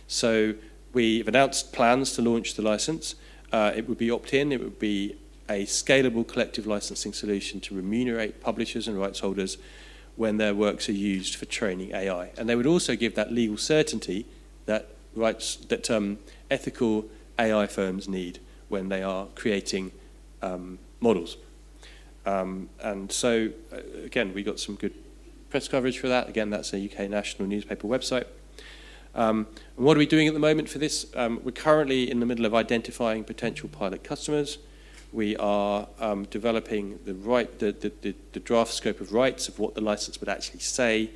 So we've announced plans to launch the license. It would be opt-in. It would be a scalable collective licensing solution to remunerate publishers and rights holders when their works are used for training AI. And they would also give that legal certainty that ethical AI firms need when they are creating models. And so, again, we got some good press coverage for that. Again, that's a UK national newspaper website. And what are we doing at the moment for this? We're currently in the middle of identifying potential pilot customers. We are developing the draft scope of rights of what the license would actually say.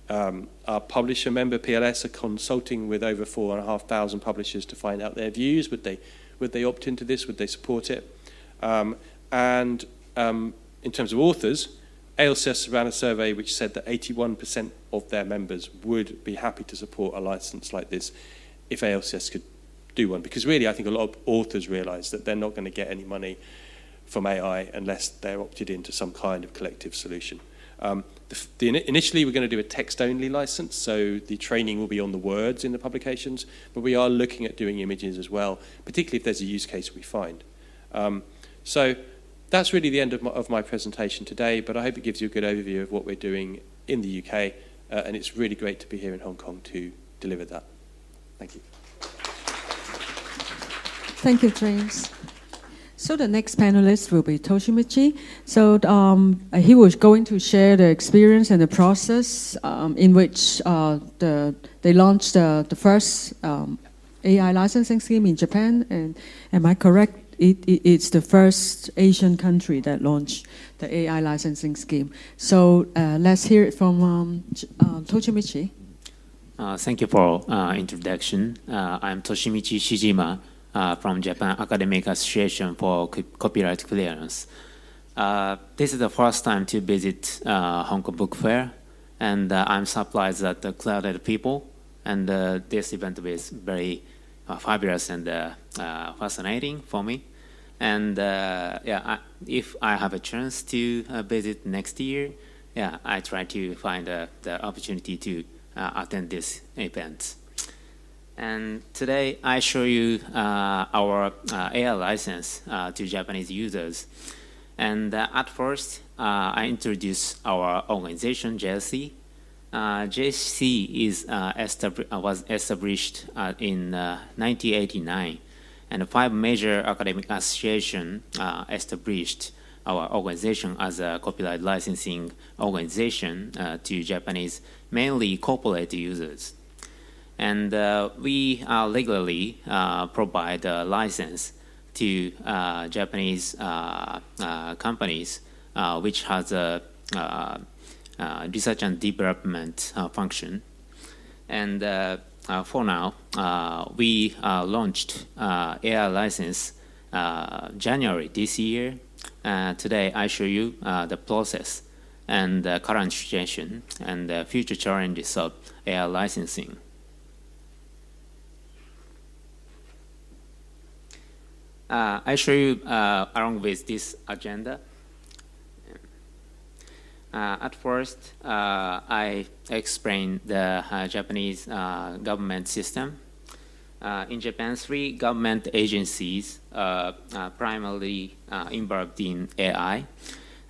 Our publisher member, PLS, are consulting with over 4,500 publishers to find out their views. Would they opt into this? Would they support it? And in terms of authors, ALCS ran a survey which said that 81% of their members would be happy to support a license like this if ALCS could do one. Because really, I think a lot of authors realise that they're not going to get any money from AI unless they're opted into some kind of collective solution. Initially, we're going to do a text-only license, so the training will be on the words in the publications, but we are looking at doing images as well, particularly if there's a use case we find. So that's really the end of my presentation today, but I hope it gives you a good overview of what we're doing in the UK, and it's really great to be here in Hong Kong to deliver that. Thank you. Thank you, James. So the next panelist will be Toshimichi. So he was going to share the experience and the process in which they launched the first AI licensing scheme in Japan. And am I correct? It's the first Asian country that launched the AI licensing scheme. So let's hear it from Toshimichi. Thank you for introduction. I'm Toshimichi Shijima from Japan Academic Association for Copyright Clearance. This is the first time to visit Hong Kong Book Fair, and I'm surprised at the crowded people, and this event was very fabulous and fascinating for me. And if I have a chance to visit next year, I try to find the opportunity to attend this event. And today I show you our AI license to Japanese users. And at first, I introduce our organization, JC. JC was established in 1989, and 5 major academic associations established our organization as a copyright licensing organization to Japanese, mainly corporate users. And we regularly provide a license to Japanese companies, which has a research and development function. And for now, we launched AI license January this year. Today, I show you the process and the current situation and the future challenges of AI licensing. I show you along with this agenda. At first, I explain the Japanese government system. In Japan, 3 government agencies are primarily involved in AI,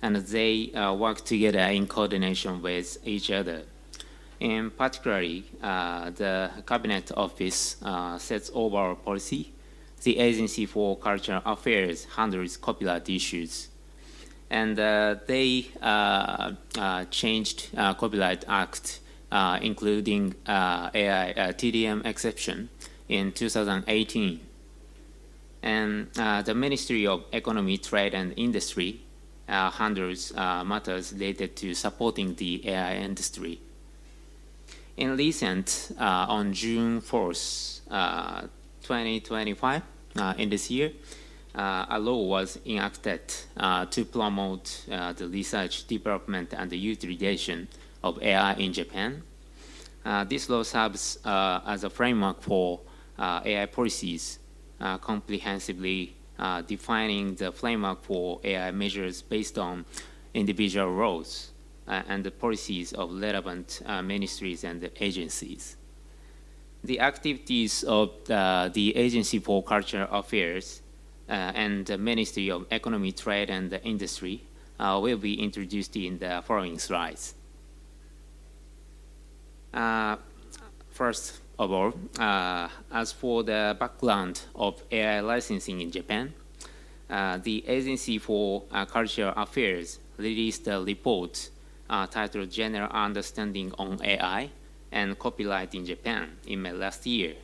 and they work together in coordination with each other. In particularly, the Cabinet Office sets overall policy. The Agency for Cultural Affairs handles copyright issues. And they changed Copyright Act, including AI TDM exception in 2018. And the Ministry of Economy, Trade and Industry handles matters related to supporting the AI industry. In recent, on June 4th, 2025, in this year, a law was enacted to promote the research, development, and the utilization of AI in Japan. This law serves as a framework for AI policies, comprehensively defining the framework for AI measures based on individual roles and the policies of relevant ministries and agencies. The activities of the Agency for Cultural Affairs and the Ministry of Economy, Trade and Industry will be introduced in the following slides. First of all, as for the background of AI licensing in Japan, the Agency for Cultural Affairs released a report titled General Understanding on AI and Copyright in Japan in May last year.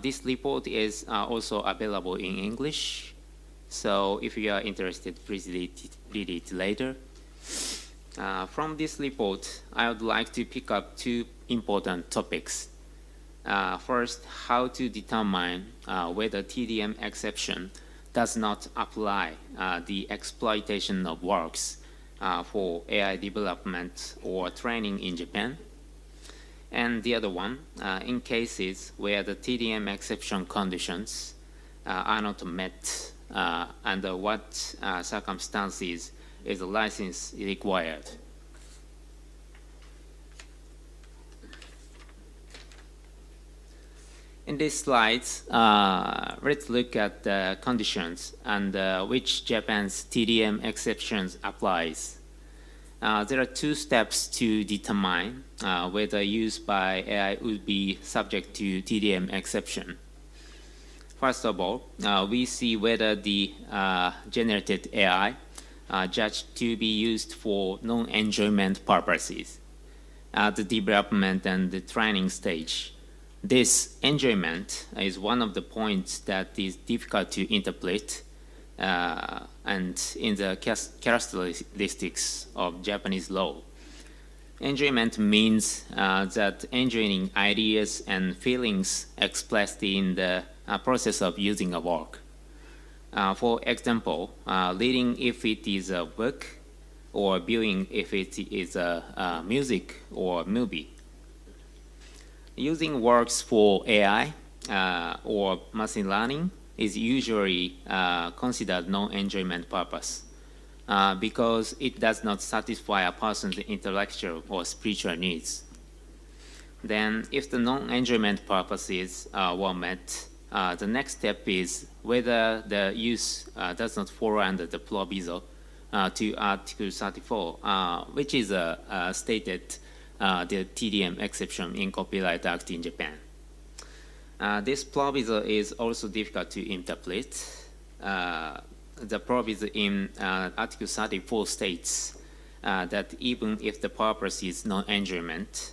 This report is also available in English, so if you are interested, please read it later. From this report, I would like to pick up 2 important topics. First, how to determine whether TDM exception does not apply the exploitation of works for AI development or training in Japan. And the other one, in cases where the TDM exception conditions are not met, under what circumstances is a license required. In these slides, let's look at the conditions and which Japan's TDM exceptions applies. There are 2 steps to determine whether use by AI would be subject to TDM exception. First of all, we see whether the generated AI judged to be used for non-enjoyment purposes at the development and the training stage. This enjoyment is one of the points that is difficult to interpret and in the characteristics of Japanese law. Enjoyment means that enjoying ideas and feelings expressed in the process of using a work. For example, reading if it is a book, or viewing if it is a music or movie. Using works for AI or machine learning is usually considered non-enjoyment purpose because it does not satisfy a person's intellectual or spiritual needs. Then, if the non-enjoyment purposes were met, the next step is whether the use does not fall under the proviso to Article 34, which is stated the TDM exception in Copyright Act in Japan. This proviso is also difficult to interpret. The proviso in Article 34 states that even if the purpose is non-enjoyment,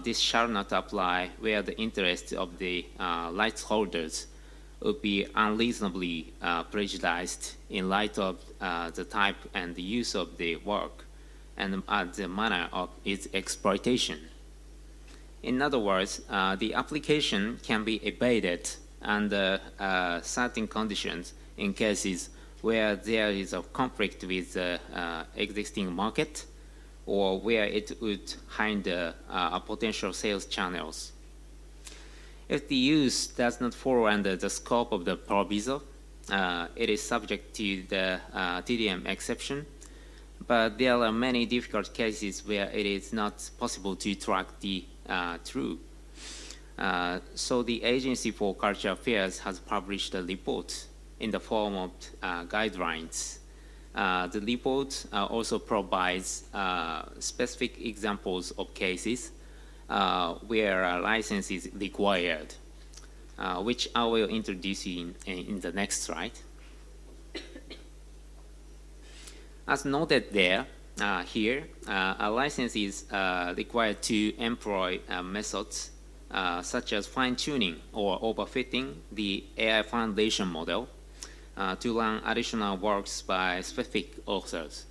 this shall not apply where the interests of the rights holders would be unreasonably prejudiced in light of the type and the use of the work and the manner of its exploitation. In other words, the application can be evaded under certain conditions in cases where there is a conflict with the existing market or where it would hinder potential sales channels. If the use does not fall under the scope of the proviso, it is subject to the TDM exception, but there are many difficult cases where it is not possible to track the truth. So the Agency for Cultural Affairs has published a report in the form of guidelines. The report also provides specific examples of cases where a license is required, which I will introduce in the next slide. As noted there, here, a license is required to employ methods such as fine-tuning or overfitting the AI foundation model to run additional works by specific authors.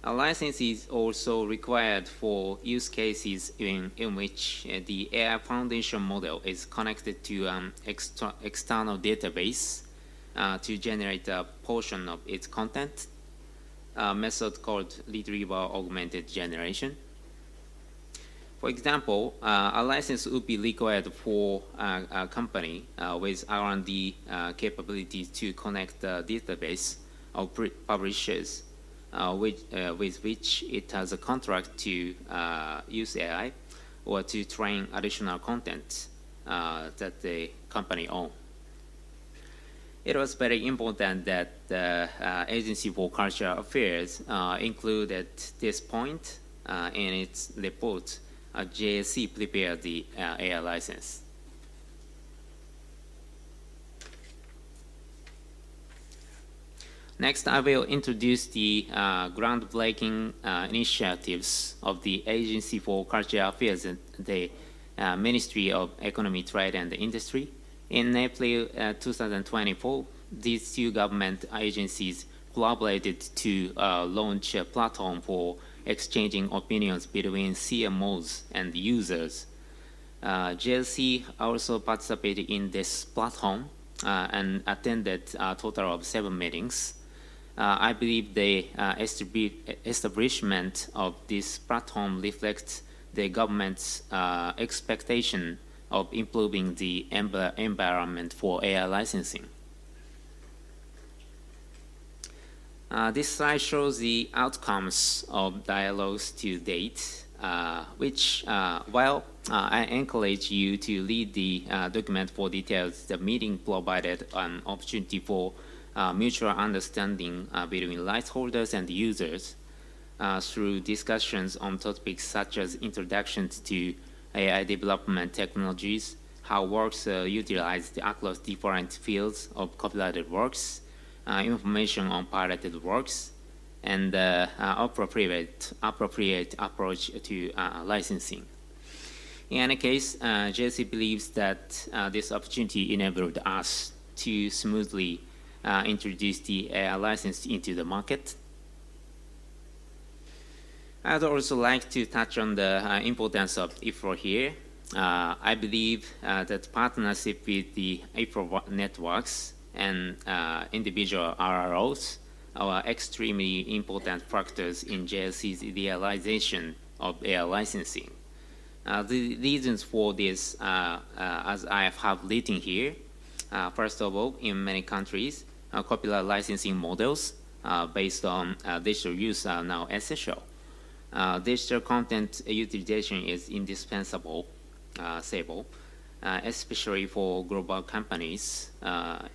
A license is also required for use cases in which the AI foundation model is connected to an external database to generate a portion of its content, a method called retrieval augmented generation. For example, a license would be required for a company with R&D capabilities to connect the database of publishers with which it has a contract to use AI or to train additional content that the company owns. It was very important that the Agency for Cultural Affairs included this point in its report. JSC prepared the AI license. Next, I will introduce the groundbreaking initiatives of the Agency for Cultural Affairs and the Ministry of Economy, Trade and Industry. In April 2024, these two government agencies collaborated to launch a platform for exchanging opinions between CMOs and users. JLC also participated in this platform and attended a total of 7 meetings. I believe the establishment of this platform reflects the government's expectation of improving the environment for AI licensing. This slide shows the outcomes of dialogues to date, which, while I encourage you to read the document for details, the meeting provided an opportunity for mutual understanding between rights holders and users through discussions on topics such as introductions to AI development technologies, how works are utilized across different fields of copyrighted works, information on pirated works, and appropriate approach to licensing. In any case, JC believes that this opportunity enabled us to smoothly introduce the AI license into the market. I'd also like to touch on the importance of IFRO here. I believe that partnership with the April networks and individual RROs are extremely important factors in JLC's realization of AI licensing. The reasons for this, as I have written here, first of all, in many countries, copyright licensing models based on digital use are now essential. Digital content utilization is indispensable, especially for global companies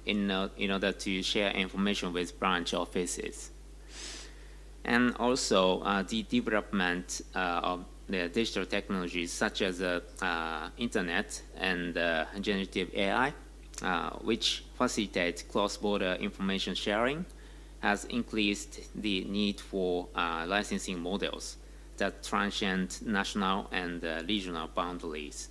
in order to share information with branch offices. And also the development of the digital technologies such as internet and generative AI, which facilitate cross-border information sharing, has increased the need for licensing models that transcend national and regional boundaries.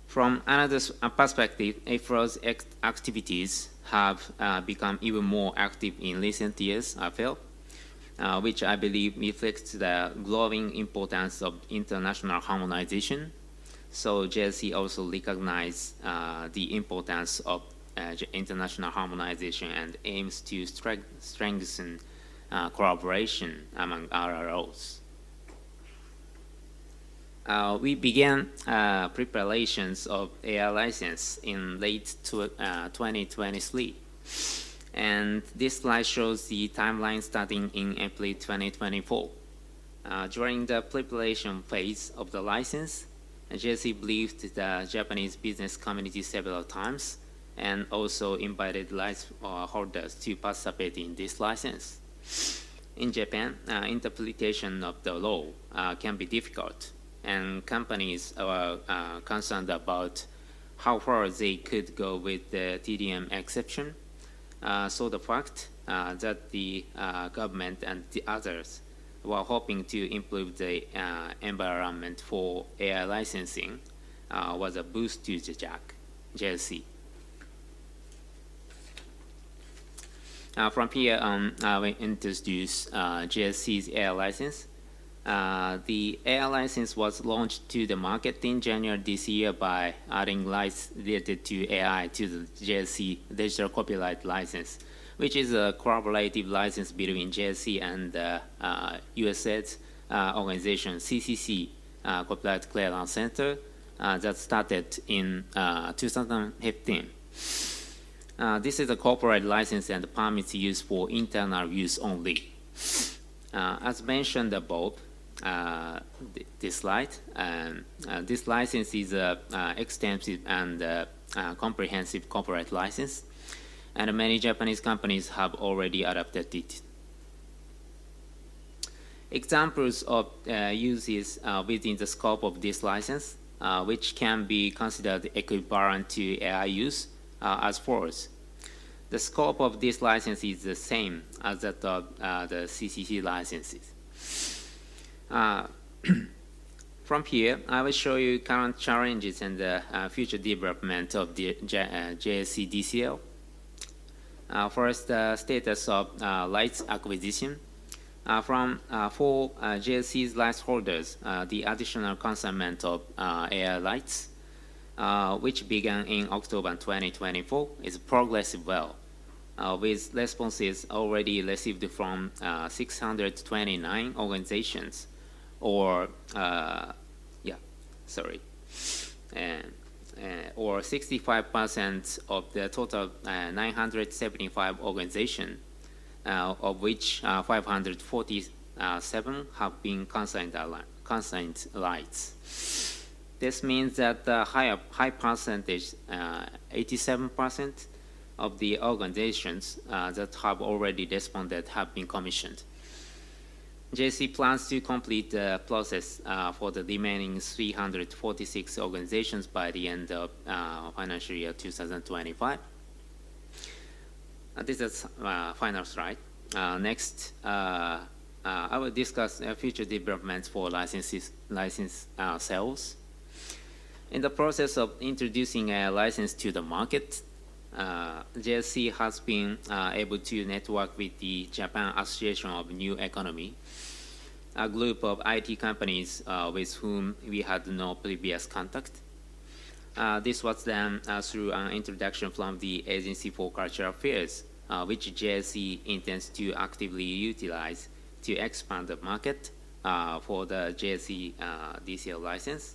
From another perspective, AFRO's activities have become even more active in recent years, I feel, which I believe reflects the growing importance of international harmonization. So JLC also recognizes the importance of international harmonization and aims to strengthen collaboration among RROs. We began preparations of AI license in late 2023. And this slide shows the timeline starting in April 2024. During the preparation phase of the license, JLC briefed the Japanese business community several times and also invited license holders to participate in this license. In Japan, interpretation of the law can be difficult, and companies are concerned about how far they could go with the TDM exception. So the fact that the government and the others were hoping to improve the environment for AI licensing was a boost to the JLC. From here on, we introduce JLC's AI license. The AI license was launched to the market in January this year by adding rights related to AI to the JLC digital copyright license, which is a collaborative license between JLC and USAID's organization CCC, Copyright Clearance Center, that started in 2015. This is a corporate license and permits use for internal use only. As mentioned above, this slide, this license is an extensive and comprehensive corporate license, and many Japanese companies have already adopted it. Examples of uses within the scope of this license, which can be considered equivalent to AI use, as follows. The scope of this license is the same as that of the CCC licenses. From here, I will show you current challenges and the future development of the JLC DCL. First, the status of rights acquisition. For JLC's rights holders, the additional consignment of AI rights, which began in October 2024, is progressing well, with responses already received from 629 organizations, or 65% of the total 975 organizations, of which 547 have been consigned rights. This means that the high percentage, 87% of the organizations that have already responded have been commissioned. JLC plans to complete the process for the remaining 346 organizations by the end of financial year 2025. This is final slide. Next, I will discuss future developments for license sales. In the process of introducing a license to the market, JLC has been able to network with the Japan Association of New Economy, a group of IT companies with whom we had no previous contact. This was done through an introduction from the Agency for Cultural Affairs, which JSC intends to actively utilize to expand the market for the JSC DCL license.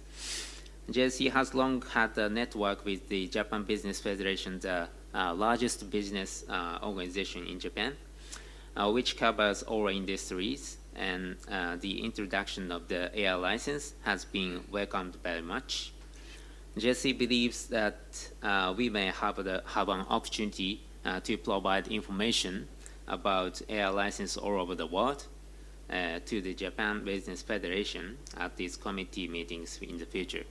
JSC has long had a network with the Japan Business Federation, the largest business organization in Japan, which covers all industries, and the introduction of the AI license has been welcomed very much. JSC believes that we may have an opportunity to provide information about AI license all over the world to the Japan Business Federation at these committee meetings in the future.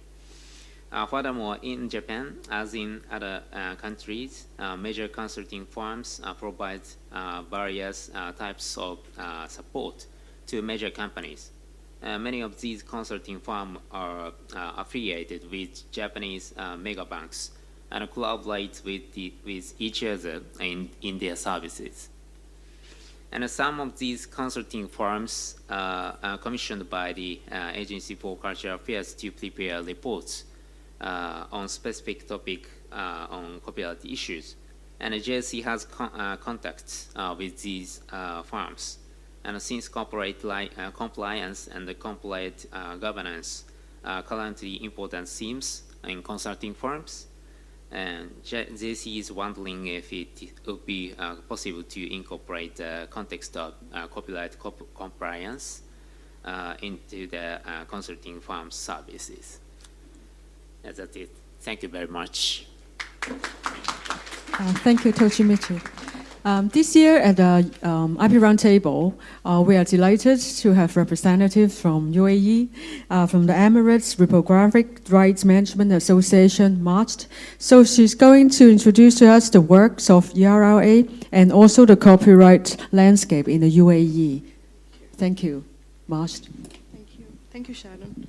Furthermore, in Japan, as in other countries, major consulting firms provide various types of support to major companies. Many of these consulting firms are affiliated with Japanese mega banks and collaborate with each other in their services. And some of these consulting firms are commissioned by the Agency for Cultural Affairs to prepare reports on specific topic on copyright issues. And JSC has contacts with these firms. And since corporate compliance and the corporate governance are currently important themes in consulting firms, and JSC is wondering if it would be possible to incorporate the context of copyright compliance into the consulting firm's services. That's it. Thank you very much. Thank you, Toshimitsu. This year at the IP Roundtable, we are delighted to have representatives from UAE, from the Emirates Reprographic Rights Management Association, Marched. So she's going to introduce to us the works of ERLA and also the copyright landscape in the UAE. Thank you, Marched. Thank you. Thank you, Sharon.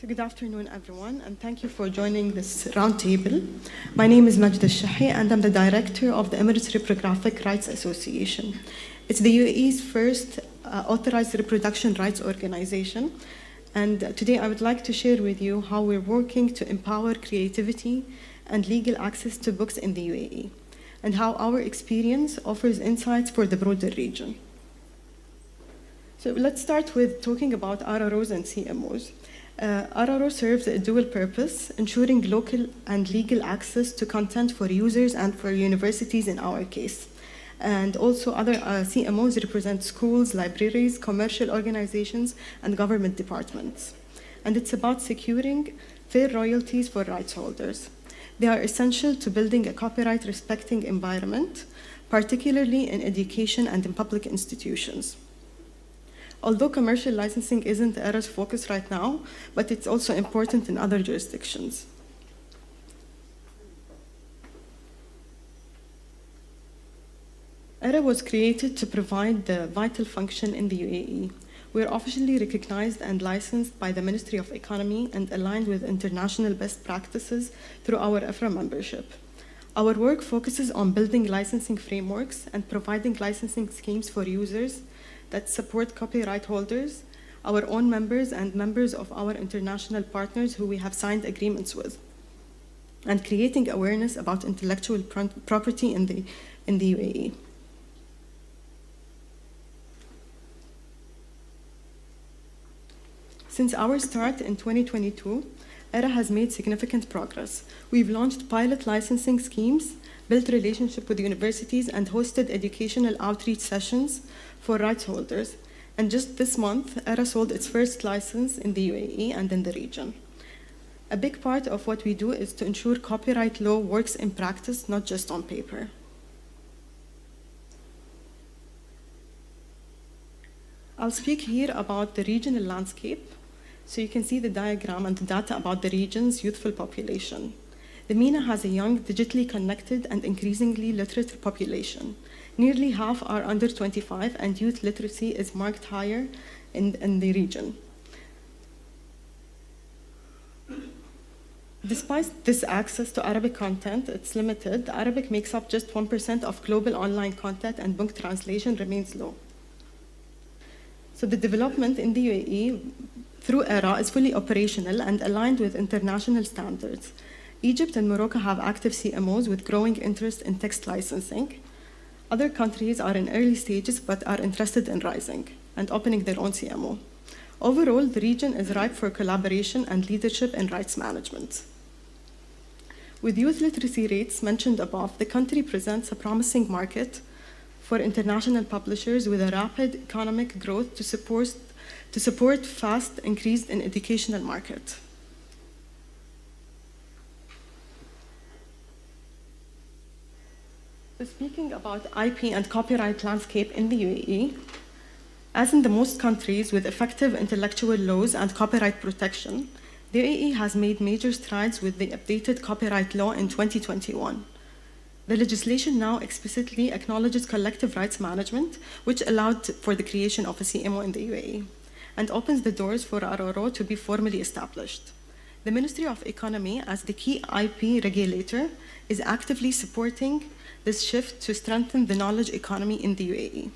So good afternoon, everyone, and thank you for joining this roundtable. My name is Majd al-Shahi, and I'm the director of the Emirates Reprographic Rights Association. It's the UAE's first authorized reproduction rights organization. And today I would like to share with you how we're working to empower creativity and legal access to books in the UAE, and how our experience offers insights for the broader region. So let's start with talking about RROs and CMOs. RRO serves a dual purpose, ensuring local and legal access to content for users and for universities in our case. And also other CMOs represent schools, libraries, commercial organizations, and government departments. And it's about securing fair royalties for rights holders. They are essential to building a copyright-respecting environment, particularly in education and in public institutions. Although commercial licensing isn't ERA's focus right now, but it's also important in other jurisdictions. ERA was created to provide the vital function in the UAE. We're officially recognized and licensed by the Ministry of Economy and aligned with international best practices through our EFRA membership. Our work focuses on building licensing frameworks and providing licensing schemes for users that support copyright holders, our own members, and members of our international partners who we have signed agreements with, and creating awareness about intellectual property in the UAE. Since our start in 2022, ERA has made significant progress. We've launched pilot licensing schemes, built relationships with universities, and hosted educational outreach sessions for rights holders. And just this month, ERA sold its first license in the UAE and in the region. A big part of what we do is to ensure copyright law works in practice, not just on paper. I'll speak here about the regional landscape. So you can see the diagram and the data about the region's youthful population. The MENA has a young, digitally connected, and increasingly literate population. Nearly half are under 25, and youth literacy is marked higher in the region. Despite this access to Arabic content, it's limited. Arabic makes up just 1% of global online content, and book translation remains low. So the development in the UAE through ERA is fully operational and aligned with international standards. Egypt and Morocco have active CMOs with growing interest in text licensing. Other countries are in early stages but are interested in rising and opening their own CMO. Overall, the region is ripe for collaboration and leadership in rights management. With youth literacy rates mentioned above, the country presents a promising market for international publishers with a rapid economic growth to support fast increase in educational market. So speaking about IP and copyright landscape in the UAE, as in the most countries with effective intellectual laws and copyright protection, the UAE has made major strides with the updated copyright law in 2021. The legislation now explicitly acknowledges collective rights management, which allowed for the creation of a CMO in the UAE, and opens the doors for RRO to be formally established. The Ministry of Economy, as the key IP regulator, is actively supporting this shift to strengthen the knowledge economy in the UAE.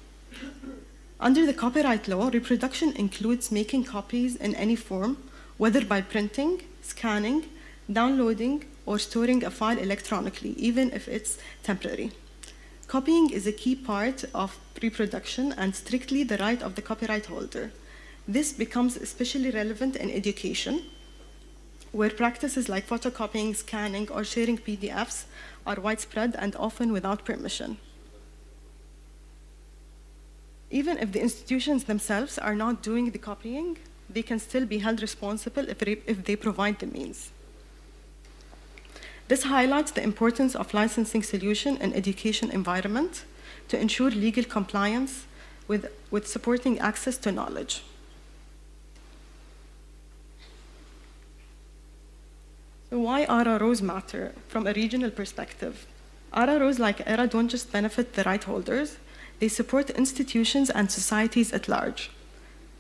Under the copyright law, reproduction includes making copies in any form, whether by printing, scanning, downloading, or storing a file electronically, even if it's temporary. Copying is a key part of reproduction and strictly the right of the copyright holder. This becomes especially relevant in education, where practices like photocopying, scanning, or sharing PDFs are widespread and often without permission. Even if the institutions themselves are not doing the copying, they can still be held responsible if they provide the means. This highlights the importance of licensing solution in education environment to ensure legal compliance with supporting access to knowledge. So why RROs matter from a regional perspective? RROs like ERA don't just benefit the right holders, they support institutions and societies at large.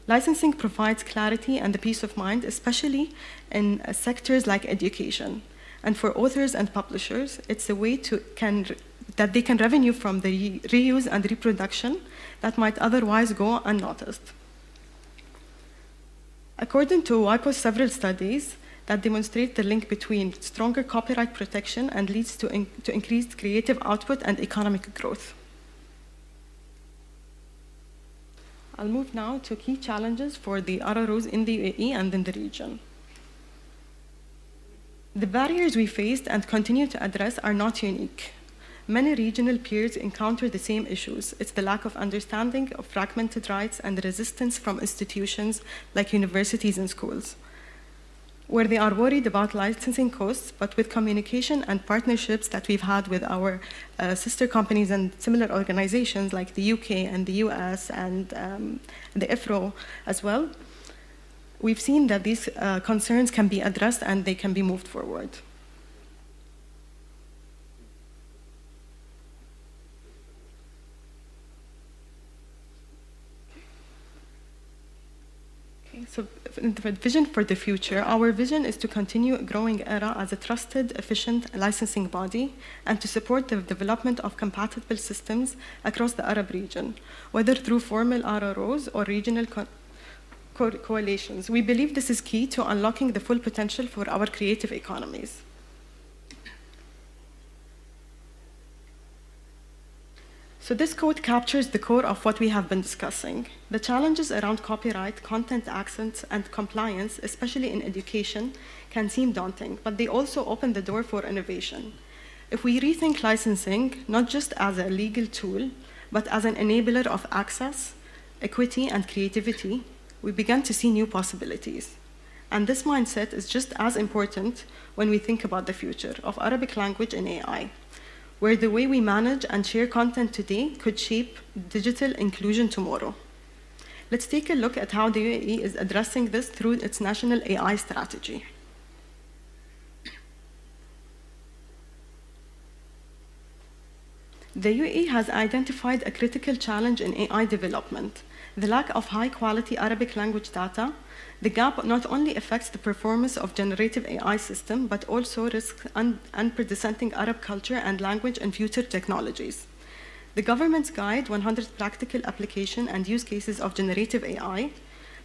Licensing provides clarity and the peace of mind, especially in sectors like education. And for authors and publishers, it's a way that they can revenue from the reuse and reproduction that might otherwise go unnoticed. According to WIPO's several studies that demonstrate the link between stronger copyright protection and leads to increased creative output and economic growth. I'll move now to key challenges for the RROs in the UAE and in the region. The barriers we faced and continue to address are not unique. Many regional peers encounter the same issues. It's the lack of understanding of fragmented rights and the resistance from institutions like universities and schools, where they are worried about licensing costs, but with communication and partnerships that we've had with our sister companies and similar organizations like the UK and the US and the IFRO as well, we've seen that these concerns can be addressed and they can be moved forward. So the vision for the future, our vision is to continue growing ERA as a trusted, efficient licensing body and to support the development of compatible systems across the Arab region, whether through formal RROs or regional coalitions. We believe this is key to unlocking the full potential for our creative economies. So this quote captures the core of what we have been discussing. The challenges around copyright, content access, and compliance, especially in education, can seem daunting, but they also open the door for innovation. If we rethink licensing, not just as a legal tool, but as an enabler of access, equity, and creativity, we begin to see new possibilities. And this mindset is just as important when we think about the future of Arabic language and AI, where the way we manage and share content today could shape digital inclusion tomorrow. Let's take a look at how the UAE is addressing this through its national AI strategy. The UAE has identified a critical challenge in AI development: the lack of high-quality Arabic language data. The gap not only affects the performance of generative AI system, but also risks unprecedented Arab culture and language and future technologies. The government's guide, 100 Practical Application and Use Cases of Generative AI,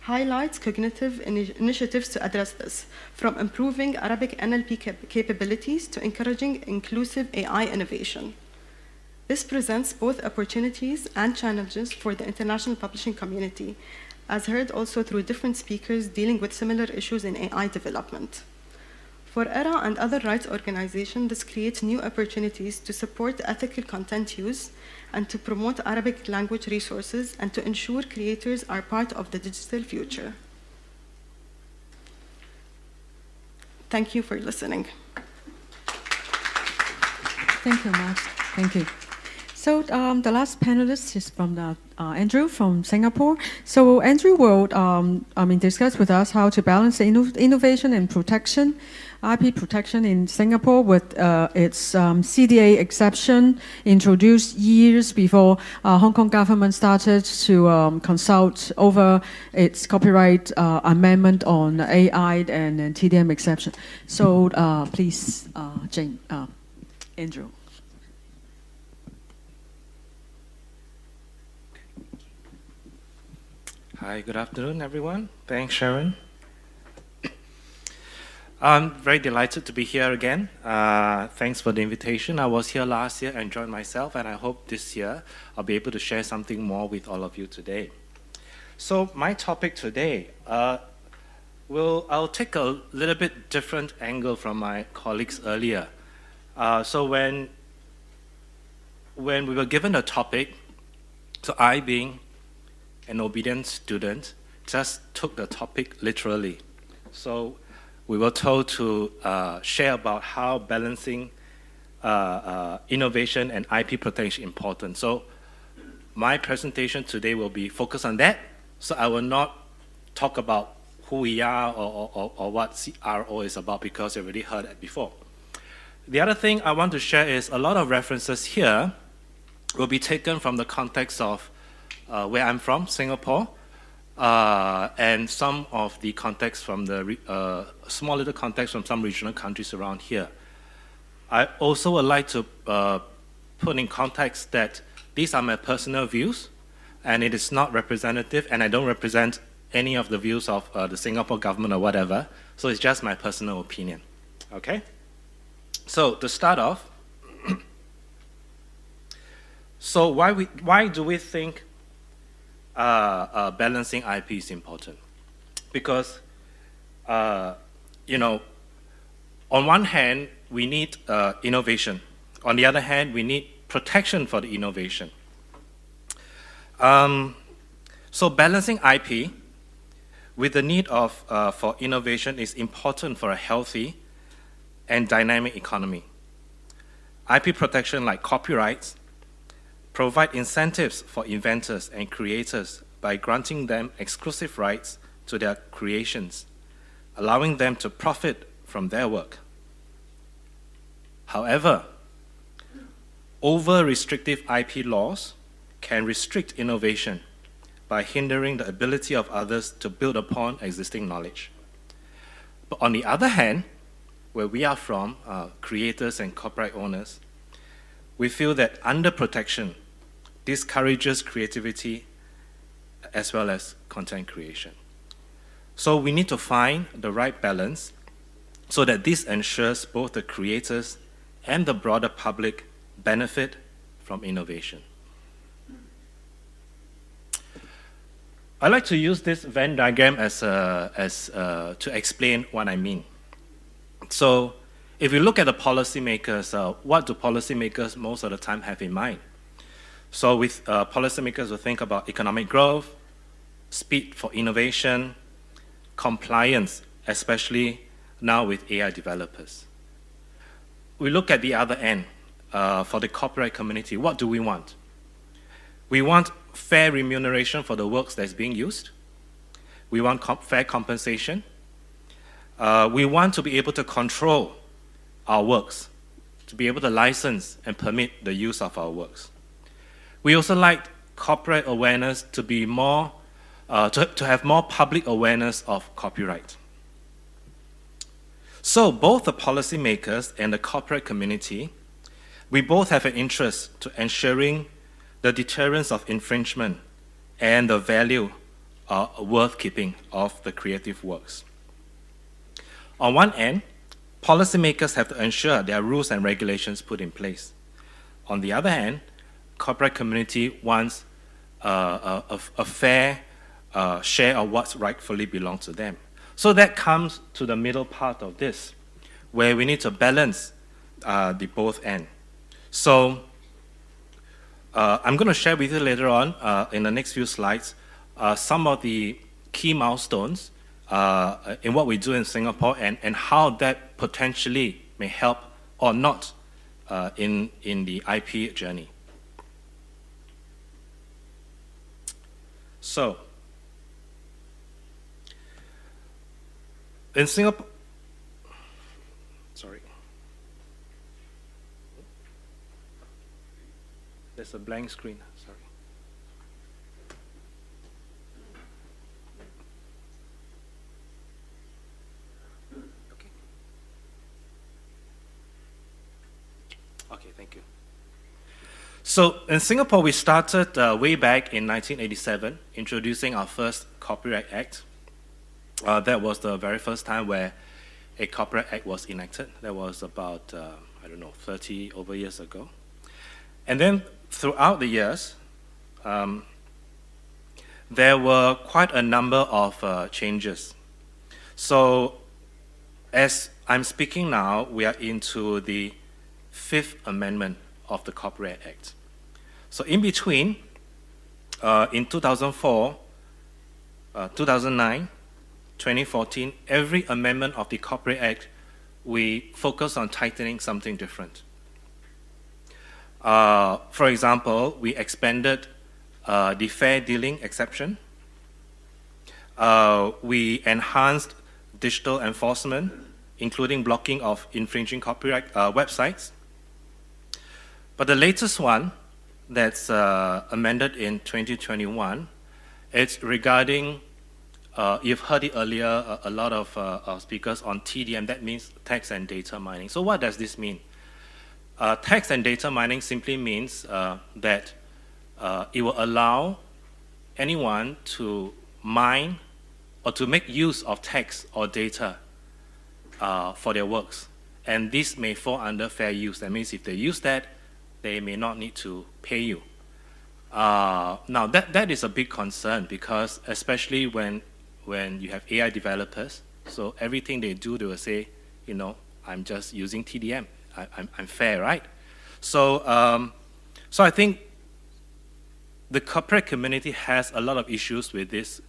highlights cognitive initiatives to address this, from improving Arabic NLP capabilities to encouraging inclusive AI innovation. This presents both opportunities and challenges for the international publishing community, as heard also through different speakers dealing with similar issues in AI development. For ERA and other rights organizations, this creates new opportunities to support ethical content use and to promote Arabic language resources and to ensure creators are part of the digital future. Thank you for listening. Thank you, Max. Thank you. So the last panelist is from Andrew from Singapore. So Andrew will discuss with us how to balance innovation and protection, IP protection in Singapore with its CDA exception introduced years before Hong Kong government started to consult over its copyright amendment on AI and TDM exception. So please, Andrew. Hi, good afternoon, everyone. Thanks, Sharon. I'm very delighted to be here again. Thanks for the invitation. I was here last year, enjoyed myself, and I hope this year I'll be able to share something more with all of you today. So my topic today, I'll take a little bit different angle from my colleagues earlier. So when we were given a topic, so I being an obedient student, just took the topic literally. So we were told to share about how balancing innovation and IP protection is important. So my presentation today will be focused on that. So I will not talk about who we are or what CRO is about, because you already heard it before. The other thing I want to share is a lot of references here will be taken from the context of where I'm from, Singapore, and some of the context from the small little context from some regional countries around here. I also would like to put in context that these are my personal views, and it is not representative, and I don't represent any of the views of the Singapore government or whatever, so it's just my personal opinion. Okay? So to start off, so why do we think balancing IP is important? Because, on one hand, we need innovation. On the other hand, we need protection for the innovation. So balancing IP with the need for innovation is important for a healthy and dynamic economy. IP protection, like copyrights, provide incentives for inventors and creators by granting them exclusive rights to their creations, allowing them to profit from their work. However, over-restrictive IP laws can restrict innovation by hindering the ability of others to build upon existing knowledge. But on the other hand, where we are from, creators and copyright owners, we feel that under protection discourages creativity as well as content creation. So we need to find the right balance so that this ensures both the creators and the broader public benefit from innovation. I like to use this Venn diagram to explain what I mean. So if you look at the policymakers, what do policymakers most of the time have in mind? So with policymakers will think about economic growth, speed for innovation, compliance, especially now with AI developers. We look at the other end, for the corporate community. What do we want? We want fair remuneration for the works that's being used. We want fair compensation. We want to be able to control our works to be able to license and permit the use of our works. We also like corporate awareness to be more, to have more public awareness of copyright. So both the policymakers and the corporate community, we both have an interest to ensuring the deterrence of infringement and the value worth keeping of the creative works. On one end, policymakers have to ensure there are rules and regulations put in place. On the other hand, corporate community wants a fair share of what's rightfully belongs to them. So that comes to the middle part of this, where we need to balance the both ends. So I'm going to share with you later on in the next few slides some of the key milestones in what we do in Singapore and how that potentially may help or not in the IP journey. So, in Singapore, sorry, there's a blank screen, sorry. Okay. Okay, thank you. So in Singapore, we started way back in 1987, introducing our first Copyright Act. That was the very first time where a Copyright Act was enacted. That was about, 30 over years ago. And then throughout the years, there were quite a number of changes. So as I'm speaking now, we are into the Fifth Amendment of the Copyright Act. So in between, in 2004, 2009, 2014, every amendment of the Copyright Act, we focus on tightening something different. For example, we expanded the fair dealing exception. We enhanced digital enforcement, including blocking of infringing copyright websites. But the latest one that's amended in 2021, it's regarding, you've heard it earlier, a lot of speakers on TDM, that means text and data mining. So what does this mean? Text and data mining simply means that it will allow anyone to mine or to make use of text or data for their works. And this may fall under fair use. That means if they use that, they may not need to pay you. Now, that is a big concern because especially when you have AI developers, so everything they do, they will say, I'm just using TDM. I'm fair, right? So I think the corporate community has a lot of issues with this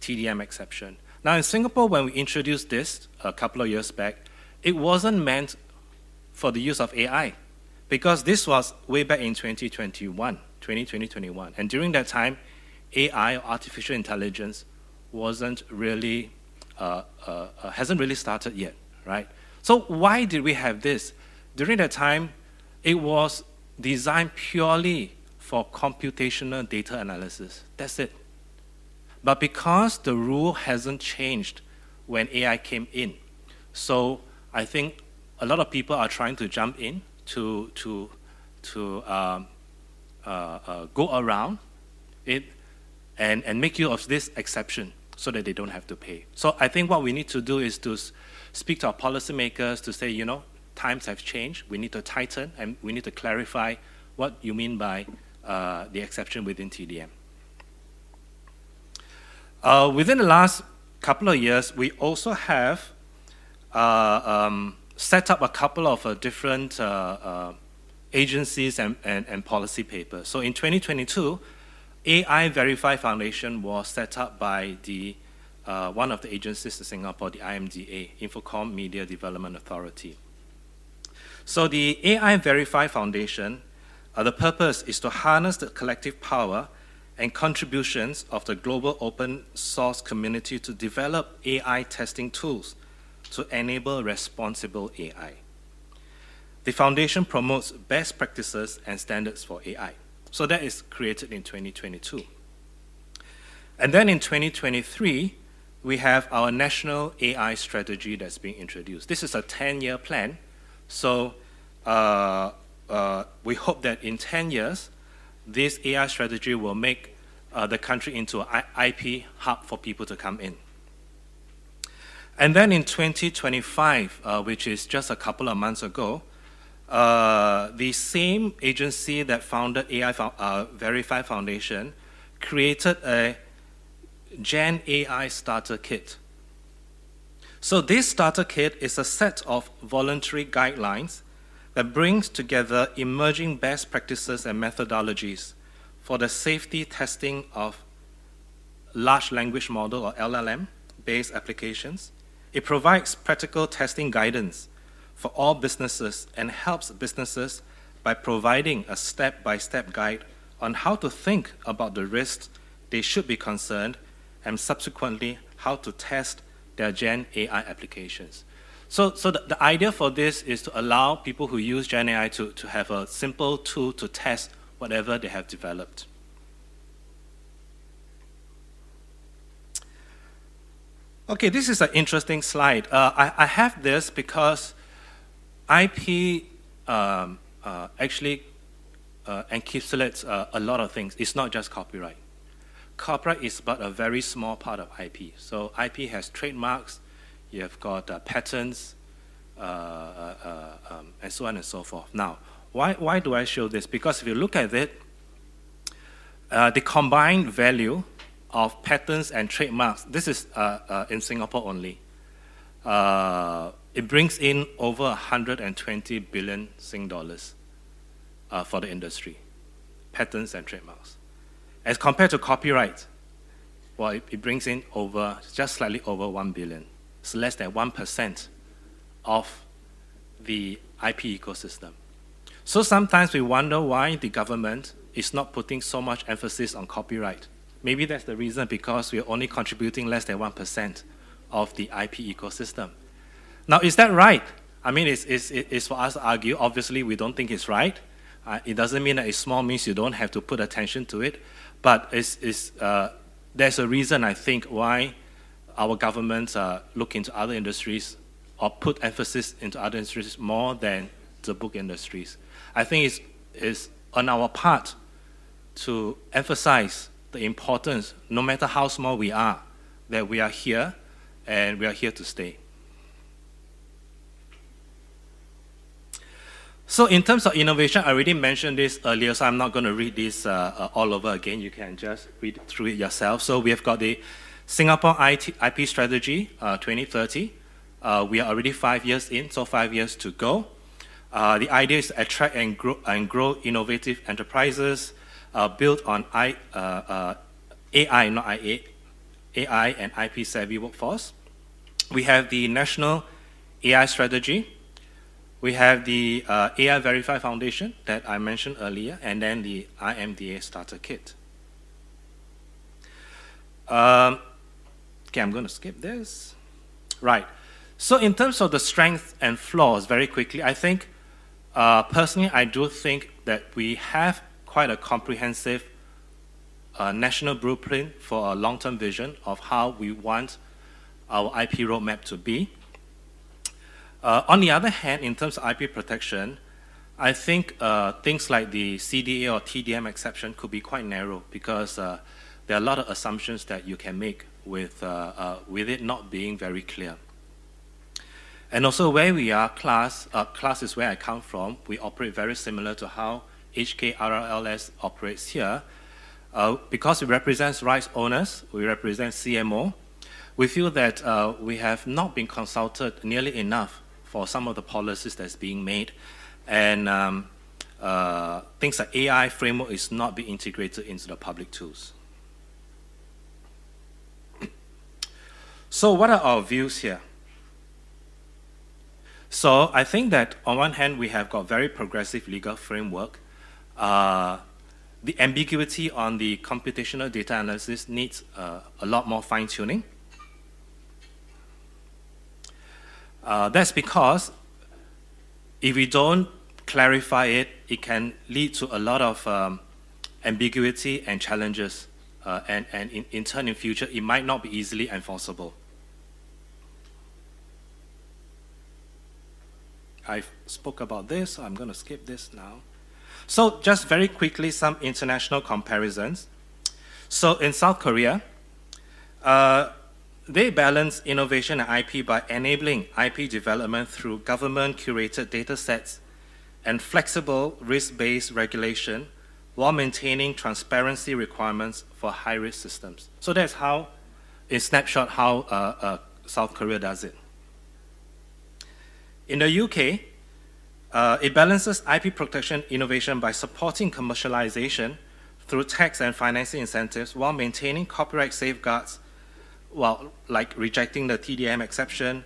TDM exception. Now, in Singapore, when we introduced this a couple of years back, it wasn't meant for the use of AI because this was way back in 2021. And during that time, AI, or artificial intelligence, wasn't really, hasn't really started yet, right? So why did we have this? During that time, it was designed purely for computational data analysis. That's it. But because the rule hasn't changed when AI came in, so I think a lot of people are trying to jump in to go around it and make use of this exception so that they don't have to pay. So I think what we need to do is to speak to our policymakers to say, times have changed, we need to tighten, and we need to clarify what you mean by the exception within TDM. Within the last couple of years, we also have set up a couple of different agencies and policy papers. So in 2022, AI Verify Foundation was set up by the one of the agencies in Singapore, the IMDA, Infocom Media Development Authority. So the AI Verify Foundation, the purpose is to harness the collective power and contributions of the global open source community to develop AI testing tools to enable responsible AI. The foundation promotes best practices and standards for AI. So that is created in 2022. And then in 2023, we have our national AI strategy that's being introduced. This is a 10-year plan. So we hope that in 10 years, this AI strategy will make the country into an IP hub for people to come in. And then in 2025, which is just a couple of months ago, the same agency that founded AI Verify Foundation created a Gen AI Starter Kit. So this starter kit is a set of voluntary guidelines that brings together emerging best practices and methodologies for the safety testing of large language model or LLM-based applications. It provides practical testing guidance for all businesses and helps businesses by providing a step-by-step guide on how to think about the risks they should be concerned and subsequently how to test their Gen AI applications. So the idea for this is to allow people who use Gen AI to have a simple tool to test whatever they have developed. Okay, this is an interesting slide. I have this because IP actually encapsulates a lot of things. It's not just copyright. Copyright is but a very small part of IP. So IP has trademarks, you have got patents, and so on and so forth. Now, why do I show this? Because if you look at it, the combined value of patents and trademarks, this is in Singapore only, it brings in over 120 billion Sing dollars for the industry, patents and trademarks. As compared to copyright, well, it brings in just slightly over 1 billion. It's less than 1% of the IP ecosystem. So sometimes we wonder why the government is not putting so much emphasis on copyright. Maybe that's the reason, because we're only contributing less than 1% of the IP ecosystem. Now, is that right? I mean, it's for us to argue. Obviously, we don't think it's right. It doesn't mean that it's small means you don't have to put attention to it. But there's a reason, I think, why our governments look into other industries or put emphasis into other industries more than the book industries. I think it's on our part to emphasize the importance, no matter how small we are, that we are here and we are here to stay. So in terms of innovation, I already mentioned this earlier, so I'm not going to read this all over again. You can just read through it yourself. So we have got the Singapore IP Strategy 2030. We are already 5 years in, so 5 years to go. The idea is to attract and grow innovative enterprises built on AI, not IA, AI and IP savvy workforce. We have the National AI Strategy. We have the AI Verify Foundation that I mentioned earlier, and then the IMDA Starter Kit. Okay, I'm going to skip this. Right. So in terms of the strengths and flaws, very quickly, I think, personally, I do think that we have quite a comprehensive national blueprint for a long-term vision of how we want our IP roadmap to be. On the other hand, in terms of IP protection, I think things like the CDA or TDM exception could be quite narrow, because there are a lot of assumptions that you can make with it not being very clear. And also where we are, class is where I come from. We operate very similar to how HKRLS operates here. Because we represent rights owners, we represent CMO, we feel that we have not been consulted nearly enough for some of the policies that's being made, and things like AI framework is not being integrated into the public tools. So what are our views here? So I think that on one hand, we have got very progressive legal framework. The ambiguity on the computational data analysis needs a lot more fine-tuning. That's because if we don't clarify it, it can lead to a lot of ambiguity and challenges. And in turn, in future, it might not be easily enforceable. I spoke about this, so I'm going to skip this now. So just very quickly, some international comparisons. So in South Korea, they balance innovation and IP by enabling IP development through government-curated data sets and flexible risk-based regulation while maintaining transparency requirements for high-risk systems. So that's how, in snapshot, how South Korea does it. In the UK, it balances IP protection innovation by supporting commercialization through tax and financing incentives while maintaining copyright safeguards, like rejecting the TDM exception,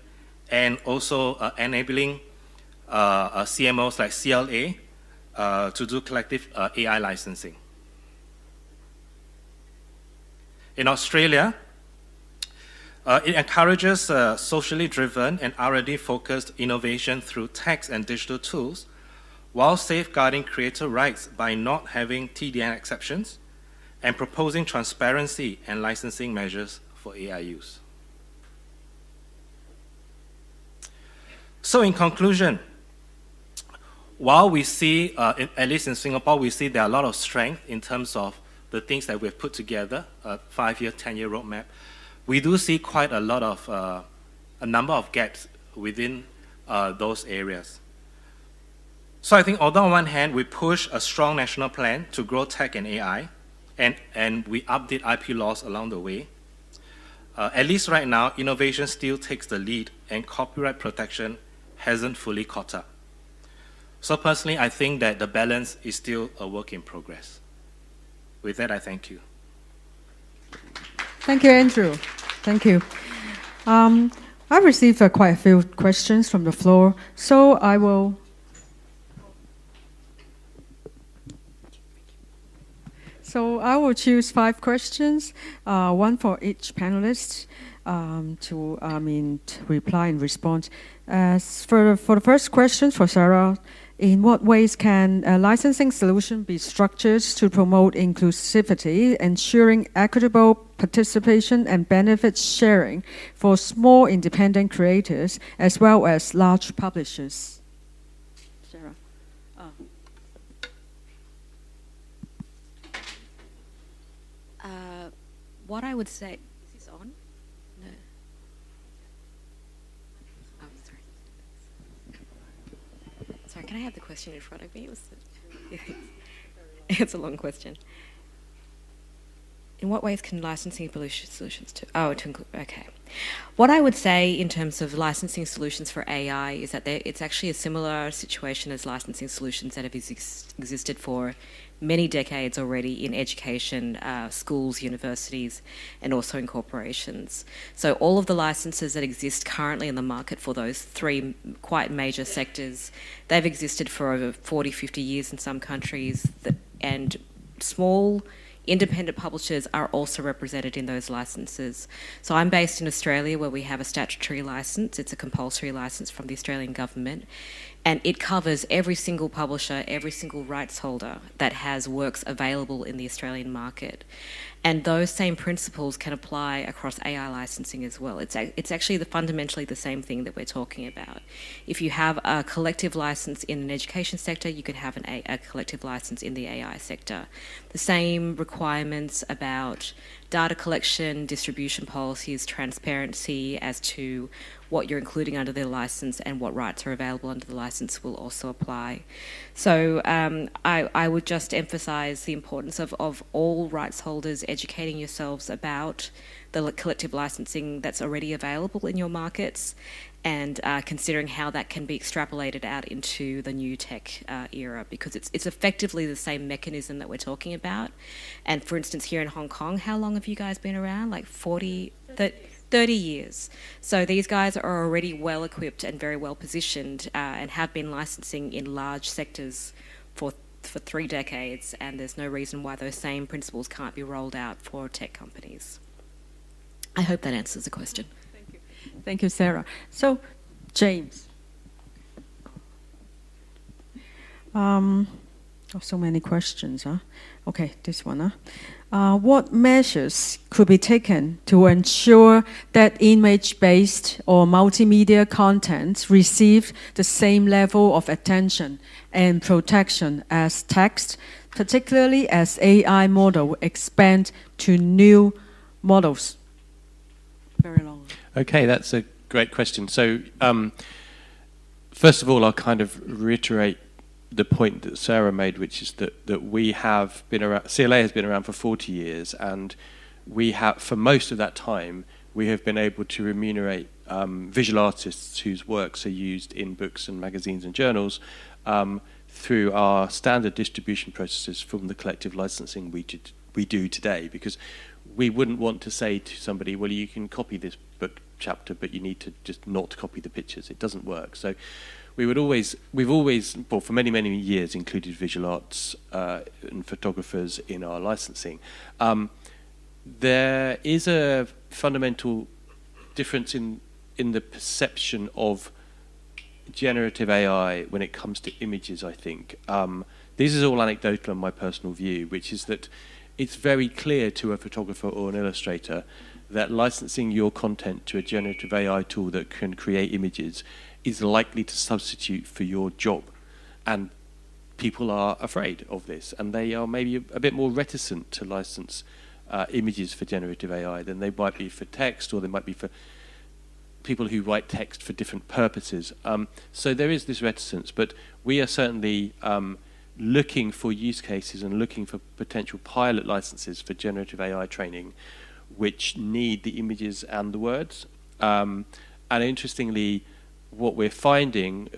and also enabling CMOs like CLA to do collective AI licensing. In Australia, it encourages socially driven and R&D focused innovation through text and digital tools, while safeguarding creator rights by not having TDM exceptions and proposing transparency and licensing measures for AI use. So in conclusion, while we see, at least in Singapore, we see there are a lot of strength in terms of the things that we've put together, a 5-year, 10-year roadmap, we do see quite a lot of, a number of gaps within those areas. So I think although on one hand, we push a strong national plan to grow tech and AI, and we update IP laws along the way, at least right now, innovation still takes the lead and copyright protection hasn't fully caught up. So personally, I think that the balance is still a work in progress. With that, I thank you. Thank you, Andrew. Thank you. I received quite a few questions from the floor, so I will. So I will choose 5 questions, one for each panelist to reply and respond. For the first question for Sarah, in what ways can a licensing solution be structured to promote inclusivity, ensuring equitable participation and benefit sharing for small independent creators as well as large publishers? Sarah. What I would say, is this on? No. Oh, sorry. Sorry, can I have the question in front of me? It's a long question. In what ways can licensing solutions okay. What I would say in terms of licensing solutions for AI is that it's actually a similar situation as licensing solutions that have existed for many decades already in education, schools, universities, and also in corporations. So all of the licenses that exist currently in the market for those 3 quite major sectors, they've existed for over 40, 50 years in some countries, and small independent publishers are also represented in those licenses. So I'm based in Australia, where we have a statutory license. It's a compulsory license from the Australian government, and it covers every single publisher, every single rights holder that has works available in the Australian market. And those same principles can apply across AI licensing as well. It's actually fundamentally the same thing that we're talking about. If you have a collective license in an education sector, you could have a collective license in the AI sector. The same requirements about data collection, distribution policies, transparency as to what you're including under their license and what rights are available under the license will also apply. So I would just emphasise the importance of all rights holders educating yourselves about the collective licensing that's already available in your markets, and considering how that can be extrapolated out into the new tech era, because it's effectively the same mechanism that we're talking about. And for instance, here in Hong Kong, how long have you guys been around? Like 30 years. So these guys are already well equipped and very well positioned and have been licensing in large sectors for 3 decades, and there's no reason why those same principles can't be rolled out for tech companies. I hope that answers the question. Thank you, Sarah. So, James. So many questions, huh? Okay, this one, huh? What measures could be taken to ensure that image-based or multimedia content receive the same level of attention and protection as text, particularly as AI model expand to new models? Very long. Okay, that's a great question. So, first of all, I'll kind of reiterate the point that Sarah made, which is that we have been around, CLA has been around for 40 years, and we have, for most of that time, we have been able to remunerate visual artists whose works are used in books and magazines and journals through our standard distribution processes from the collective licensing we do today, because we wouldn't want to say to somebody, well, you can copy this book chapter, but you need to just not copy the pictures. It doesn't work. So we've always, well, for many, many years, included visual arts and photographers in our licensing. There is a fundamental difference in the perception of generative AI when it comes to images, I think. This is all anecdotal on my personal view, which is that it's very clear to a photographer or an illustrator that licensing your content to a generative AI tool that can create images is likely to substitute for your job. And people are afraid of this, and they are maybe a bit more reticent to license images for generative AI than they might be for text, or they might be for people who write text for different purposes. So there is this reticence, but we are certainly looking for use cases and looking for potential pilot licenses for generative AI training which need the images and the words. And interestingly, what we're finding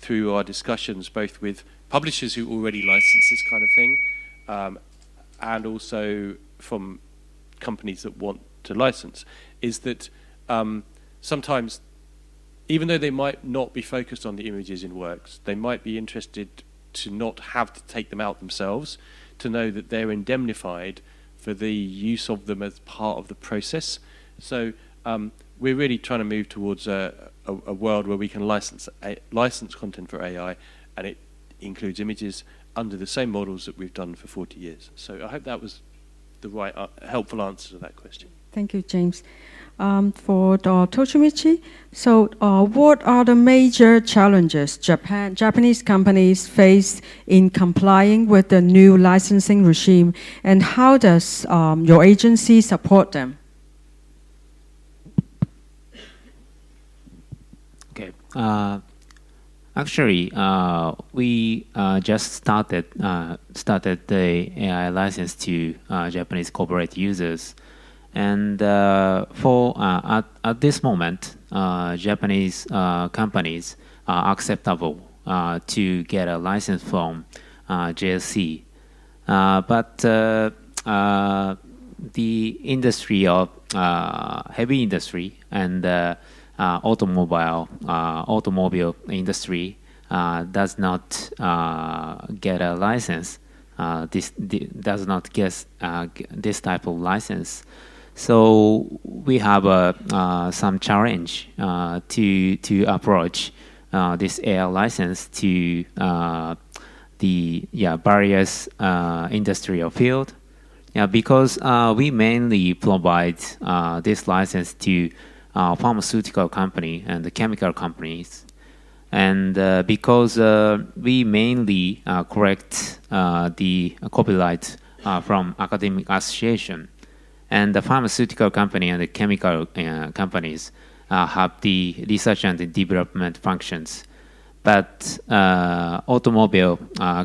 through our discussions, both with publishers who already license this kind of thing, and also from companies that want to license, is that sometimes, even though they might not be focused on the images in works, they might be interested to not have to take them out themselves, to know that they're indemnified for the use of them as part of the process. So we're really trying to move towards a world where we can license content for AI, and it includes images under the same models that we've done for 40 years. So I hope that was the right helpful answer to that question. Thank you, James. For Toshimichi, so what are the major challenges Japanese companies face in complying with the new licensing regime, and how does your agency support them? Okay. Actually, we just started the AI license to Japanese corporate users. And for at this moment, Japanese companies are acceptable to get a license from JSC. But the industry of heavy industry and automobile industry does not get a license. This does not get this type of license. So we have some challenge to approach this AI license to the various industrial field. Because we mainly provide this license to pharmaceutical company and the chemical companies, and because we mainly collect the copyright from academic association. And the pharmaceutical company and the chemical companies have the research and the development functions. But automobile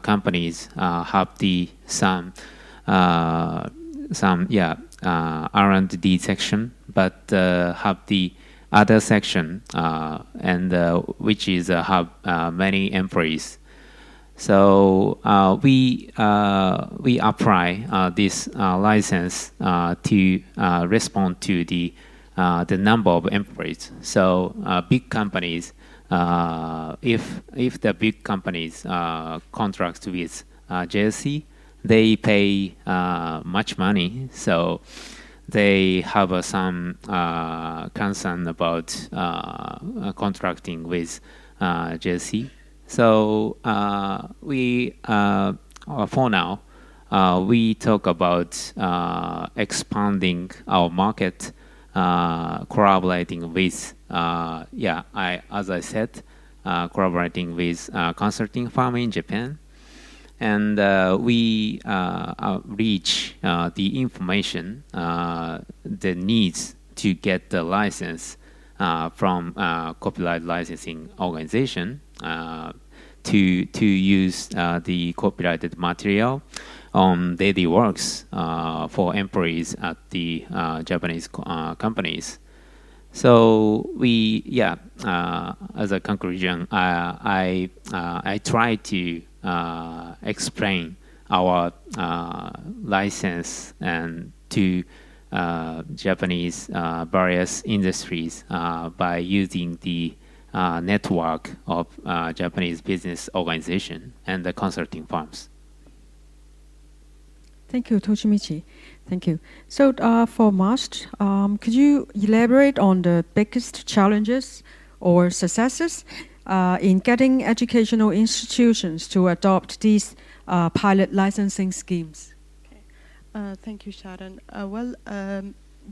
companies have some R&D section, but have the other section, and which is have many employees. So we apply this license to respond to the number of employees. So big companies, if the big companies contract with JSC, they pay much money. So they have some concern about contracting with JSC. So for now, we talk about expanding our market, collaborating with, as I said, collaborating with consulting firm in Japan. And we reach the information, the needs to get the license from copyright licensing organization to use the copyrighted material on daily works for employees at the Japanese companies. So as a conclusion, I try to explain our license and to Japanese various industries by using the network of Japanese business organization and the consulting firms. Thank you, Toshimichi. Thank you. So for Mast, could you elaborate on the biggest challenges or successes in getting educational institutions to adopt these pilot licensing schemes? Okay. Thank you, Sharon.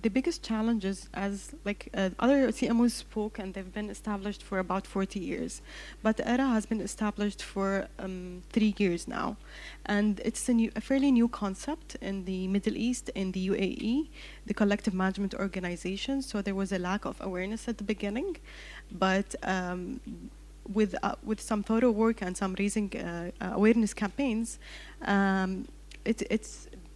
The biggest challenges, as other CMOs spoke, and they've been established for about 40 years, but ERA has been established for 3 years now, and it's a fairly new concept in the Middle East, in the UAE, the collective management organization. So there was a lack of awareness at the beginning, but with some thorough work and some raising awareness campaigns,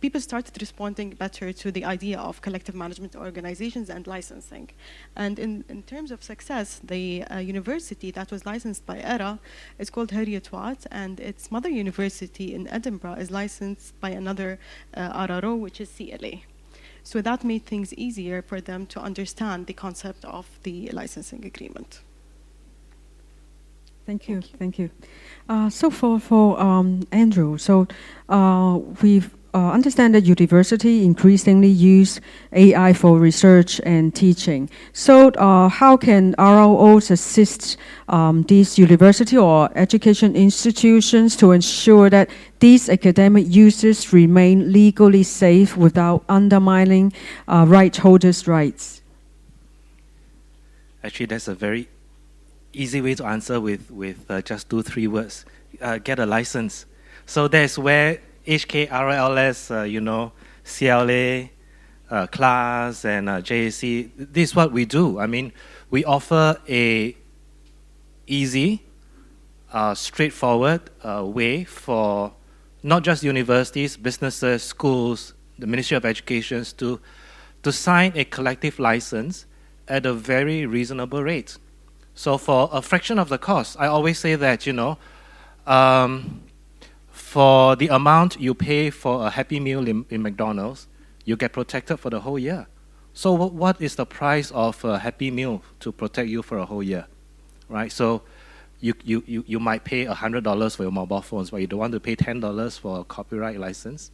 people started responding better to the idea of collective management organizations and licensing. And in terms of success, the university that was licensed by ERA is called Harriet Watt, and its mother university in Edinburgh is licensed by another RRO, which is CLA. So that made things easier for them to understand the concept of the licensing agreement. Thank you. Thank you. So for Andrew, so we've understand that university increasingly use AI for research and teaching. So how can ROOs assist these university or education institutions to ensure that these academic uses remain legally safe without undermining right holders' rights? Actually, that's a very easy way to answer with just 2-3 words. Get a license. So that's where HKRLS, CLA, CLAS, and JAC, this is what we do. I mean, we offer a easy, straightforward way for not just universities, businesses, schools, the Ministry of Education to sign a collective license at a very reasonable rate. So for a fraction of the cost, I always say that, for the amount you pay for a Happy Meal in McDonald's, you get protected for the whole year. So what is the price of a Happy Meal to protect you for a whole year, right? So you might pay $100 for your mobile phones, but you don't want to pay $10 for a copyright license.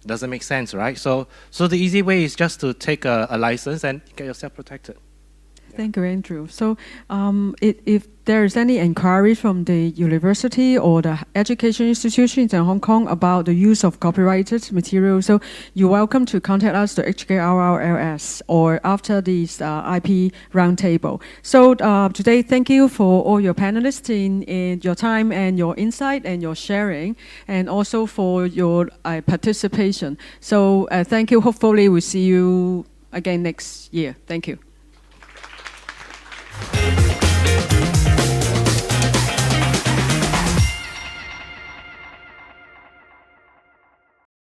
Doesn't make sense, right? So the easy way is just to take a license and get yourself protected. Thank you, Andrew. So if there is any inquiry from the university or the education institutions in Hong Kong about the use of copyrighted material, so you're welcome to contact us to HKRLS or after this IP roundtable. So today, thank you for all your panelists in your time and your insight and your sharing, and also for your participation. So thank you. Hopefully, we'll see you again next year. Thank you.